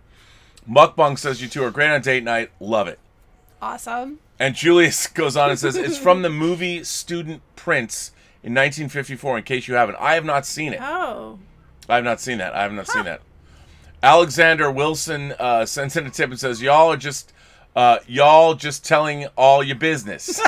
Speaker 1: Mukbang says you two are great on date night. Love it.
Speaker 2: Awesome.
Speaker 1: And Julius goes on and says it's from the movie Student Prince in 1954. In case you haven't, I have not seen it.
Speaker 2: Oh.
Speaker 1: I have not seen that. Seen that. Alexander Wilson sends in a tip and says, y'all just telling all your business.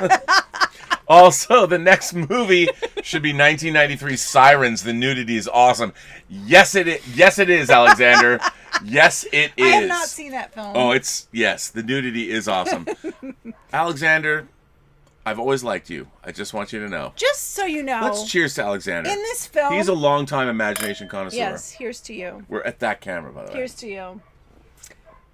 Speaker 1: Also, the next movie should be 1993 Sirens. The nudity is awesome. Yes, it is. Yes, it is, Alexander. Yes, it is.
Speaker 2: I have not seen that film.
Speaker 1: Oh, the nudity is awesome. Alexander, I've always liked you. I just want you to know.
Speaker 2: Just so you know.
Speaker 1: Let's cheers to Alexander.
Speaker 2: In this film.
Speaker 1: He's a longtime imagination connoisseur.
Speaker 2: Yes, here's to you.
Speaker 1: We're at that camera, by the way.
Speaker 2: Here's to you.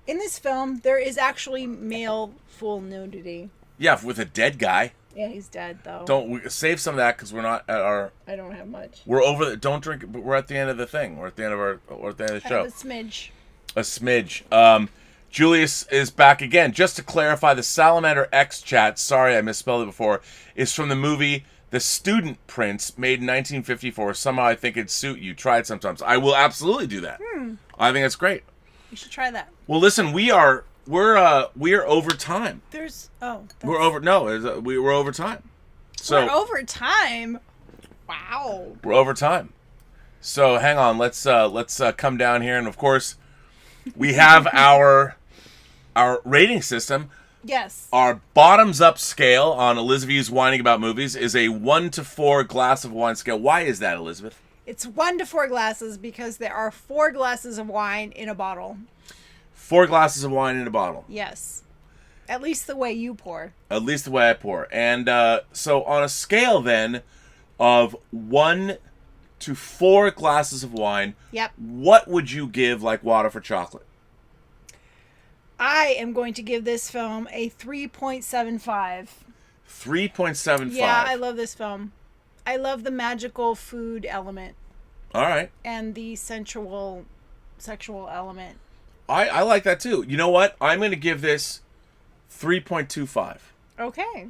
Speaker 2: In this film, there is actually male full nudity.
Speaker 1: Yeah, with a dead guy.
Speaker 2: Yeah, he's dead, though.
Speaker 1: Save some of that because we're not at our.
Speaker 2: I don't have much.
Speaker 1: We're over. Don't drink. We're at the end of the thing. We're at the end of the show.
Speaker 2: I have a smidge.
Speaker 1: A smidge. Julius is back again. Just to clarify, the Salamander X chat. Sorry, I misspelled it before. Is from the movie The Student Prince, made in 1954. Somehow I think it'd suit you. Try it sometimes. I will absolutely do that. I think that's great.
Speaker 2: You should try that.
Speaker 1: Well, listen, we're over time. We're over time. So
Speaker 2: we're over time. Wow.
Speaker 1: We're over time. So hang on, let's come down here, and of course, we have our rating system.
Speaker 2: Yes.
Speaker 1: Our bottoms up scale on Elizabeth's whining about movies is a 1 to 4 glass of wine scale. Why is that, Elizabeth?
Speaker 2: It's 1 to 4 glasses because there are 4 glasses of wine in a bottle.
Speaker 1: 4 glasses of wine in a bottle.
Speaker 2: Yes. At least the way you pour.
Speaker 1: At least the way I pour. And so on a scale then of 1 to 4 glasses of wine,
Speaker 2: yep,
Speaker 1: what would you give Like Water for Chocolate?
Speaker 2: I am going to give this film a 3.75.
Speaker 1: 3.75.
Speaker 2: Yeah, I love this film. I love the magical food element.
Speaker 1: All right.
Speaker 2: And the sensual sexual element.
Speaker 1: I like that too. You know what? I'm going to give this 3.25.
Speaker 2: Okay.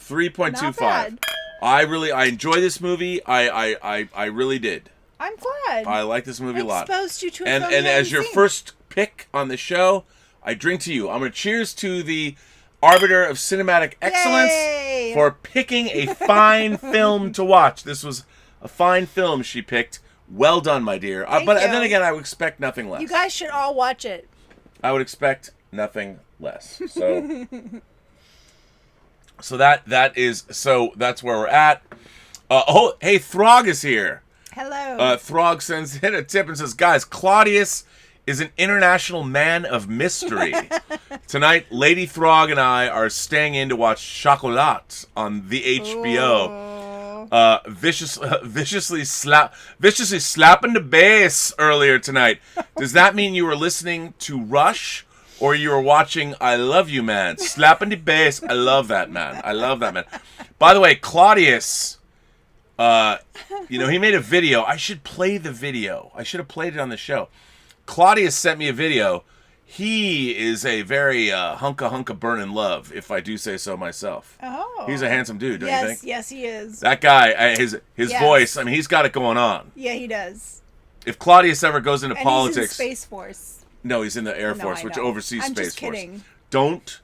Speaker 1: 3.25.
Speaker 2: Not bad.
Speaker 1: I enjoy this movie. I really did.
Speaker 2: I'm glad.
Speaker 1: I like this movie a lot.
Speaker 2: Exposed you to a
Speaker 1: film
Speaker 2: and
Speaker 1: as your first pick on the show, I drink to you. I'm going to cheers to the arbiter of cinematic excellence for picking a fine film to watch. This was A fine film she picked. Well done, my dear.
Speaker 2: Thank
Speaker 1: But
Speaker 2: you.
Speaker 1: then again, I would expect nothing less.
Speaker 2: You guys should all watch it.
Speaker 1: I would expect nothing less. So, that's where we're at. Hey, Throg is here.
Speaker 2: Hello.
Speaker 1: Throg sends in a tip and says, guys, Claudius is an international man of mystery. Tonight, Lady Throg and I are staying in to watch Chocolat on the HBO. Viciously slapping the bass earlier tonight. Does that mean you were listening to Rush, or you were watching I Love You Man? Slapping the bass. I love that, man. By the way, Claudius, he made a video. I should play the video. I should have played it on the show. Claudius sent me a video. He is a very hunka burnin' love, if I do say so myself.
Speaker 2: Oh.
Speaker 1: He's a handsome dude, don't you think?
Speaker 2: Yes, he is.
Speaker 1: That guy, his voice, I mean, he's got it going on.
Speaker 2: Yeah, he does.
Speaker 1: If Claudius ever goes into politics...
Speaker 2: He's in Space Force.
Speaker 1: No, he's in the Air Force, which oversees
Speaker 2: I'm
Speaker 1: Space
Speaker 2: just
Speaker 1: Force.
Speaker 2: kidding.
Speaker 1: Don't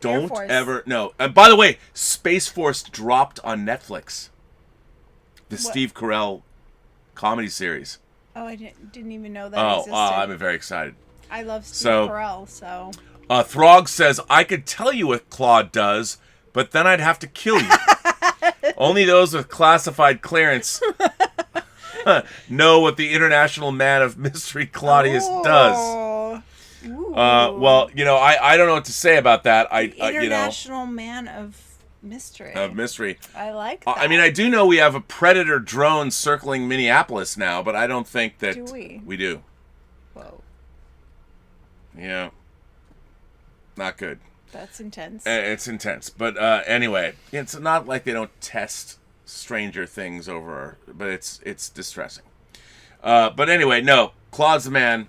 Speaker 1: ever... No. By the way, Space Force dropped on Netflix. The Steve Carell comedy series.
Speaker 2: Oh, I didn't even know that existed.
Speaker 1: I'm very excited.
Speaker 2: I love Steve Carell, so...
Speaker 1: Throg says, I could tell you what Claude does, but then I'd have to kill you. Only those with classified clearance know what the international man of mystery Claudius does. Well, I don't know what to say about that.
Speaker 2: International man of mystery. I like that.
Speaker 1: I mean, I do know we have a Predator drone circling Minneapolis now, but I don't think that...
Speaker 2: Do we?
Speaker 1: We do.
Speaker 2: Whoa.
Speaker 1: Yeah. Not good.
Speaker 2: That's intense.
Speaker 1: It's intense. But anyway, it's not like they don't test Stranger Things over, but it's distressing. But anyway, no, Claude's the man,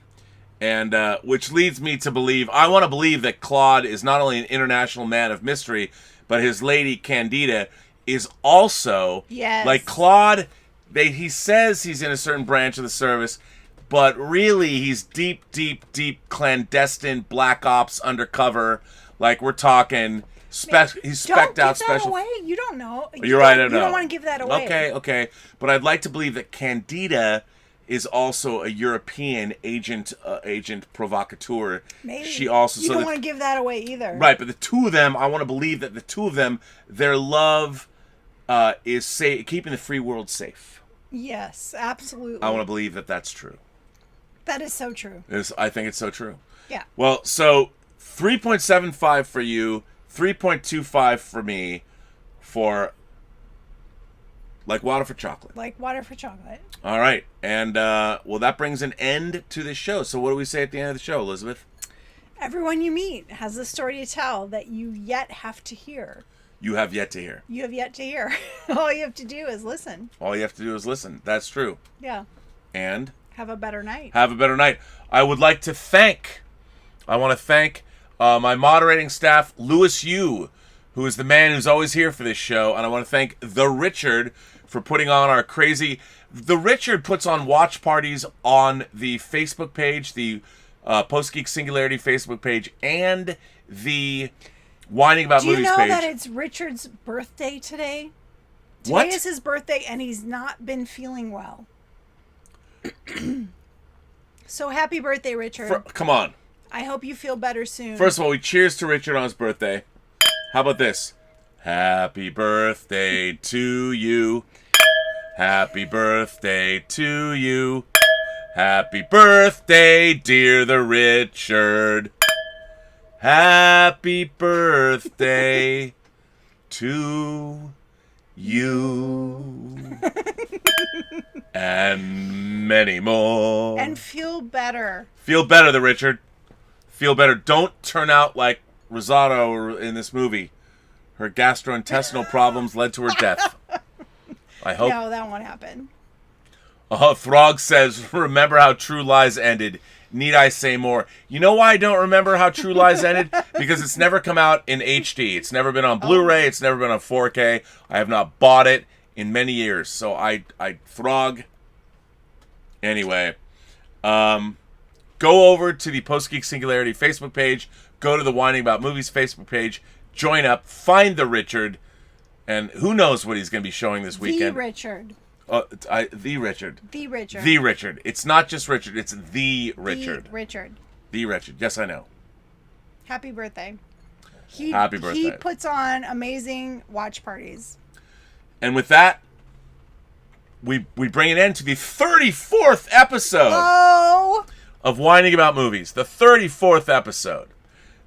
Speaker 1: and which leads me to believe, I want to believe that Claude is not only an international man of mystery, but his lady Candida is also, like Claude, he says he's in a certain branch of the service, but really he's deep clandestine black ops undercover. Like we're talking, he's specced out special.
Speaker 2: Away. You don't know.
Speaker 1: You're right. I don't know.
Speaker 2: You don't want to give that away.
Speaker 1: Okay. But I'd like to believe that Candida is also a European agent provocateur.
Speaker 2: Maybe.
Speaker 1: She also.
Speaker 2: You don't want to give that away either.
Speaker 1: Right, but the two of them, I want to believe that the two of them, their love is keeping the free world safe.
Speaker 2: Yes, absolutely.
Speaker 1: I want to believe that that's true.
Speaker 2: That is so true.
Speaker 1: I think it's so true.
Speaker 2: Yeah.
Speaker 1: Well, so 3.75 for you, 3.25 for me, for Like Water for Chocolate.
Speaker 2: Like Water for Chocolate.
Speaker 1: All right. And, well, that brings an end to the show. So what do we say at the end of the show, Elizabeth?
Speaker 2: Everyone you meet has a story to tell that you yet have to hear.
Speaker 1: You have yet to hear.
Speaker 2: You have yet to hear. All you have to do is listen.
Speaker 1: All you have to do is listen. That's true.
Speaker 2: Yeah.
Speaker 1: And?
Speaker 2: Have a better night.
Speaker 1: Have a better night. I want to thank my moderating staff, Louis Yu, who is the man who's always here for this show. And I want to thank The Richard for putting on our crazy... The Richard puts on watch parties on the Facebook page, the Post-Geek Singularity Facebook page, and the WINEning About Movies page.
Speaker 2: Do you know that it's Richard's birthday today?
Speaker 1: What?
Speaker 2: Today is his birthday, and he's not been feeling well. So happy birthday, Richard.
Speaker 1: Come on.
Speaker 2: I hope you feel better soon.
Speaker 1: First of all, we cheers to Richard on his birthday. How about this? Happy birthday to you. Happy birthday to you. Happy birthday, dear the Richard. Happy birthday to you. And many more.
Speaker 2: And feel better.
Speaker 1: Feel better, the Richard. Feel better. Don't turn out like Rosato in this movie. Her gastrointestinal problems led to her death. I hope.
Speaker 2: No, that won't happen.
Speaker 1: Throg says, remember how True Lies ended. Need I say more? You know why I don't remember how True Lies ended? Because it's never come out in HD. It's never been on Blu-ray. It's never been on 4K. I have not bought it in many years. So I Throg. Anyway. Go over to the Post-Geek Singularity Facebook page. Go to the WINEning About Movies Facebook page. Join up. Find the Richard. And who knows what he's going to be showing this weekend.
Speaker 2: The Richard.
Speaker 1: The Richard.
Speaker 2: The Richard.
Speaker 1: The Richard. It's not just Richard. It's the Richard.
Speaker 2: The Richard.
Speaker 1: The Richard. Yes, I know.
Speaker 2: Happy birthday.
Speaker 1: Happy birthday.
Speaker 2: He puts on amazing watch parties.
Speaker 1: And with that, we bring an end to the 34th episode of Whining About Movies. The 34th episode.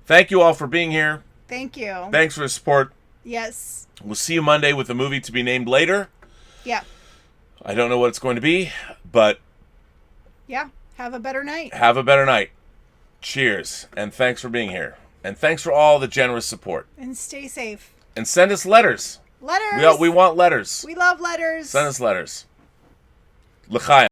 Speaker 1: Thank you all for being here.
Speaker 2: Thank you.
Speaker 1: Thanks for the support.
Speaker 2: Yes.
Speaker 1: We'll see you Monday with a movie to be named later.
Speaker 2: Yeah.
Speaker 1: I don't know what it's going to be, but...
Speaker 2: Yeah. Have a better night.
Speaker 1: Have a better night. Cheers. And thanks for being here. And thanks for all the generous support.
Speaker 2: And stay safe.
Speaker 1: And send us letters.
Speaker 2: Letters.
Speaker 1: We want letters.
Speaker 2: We love letters.
Speaker 1: Send us letters. L'chaim.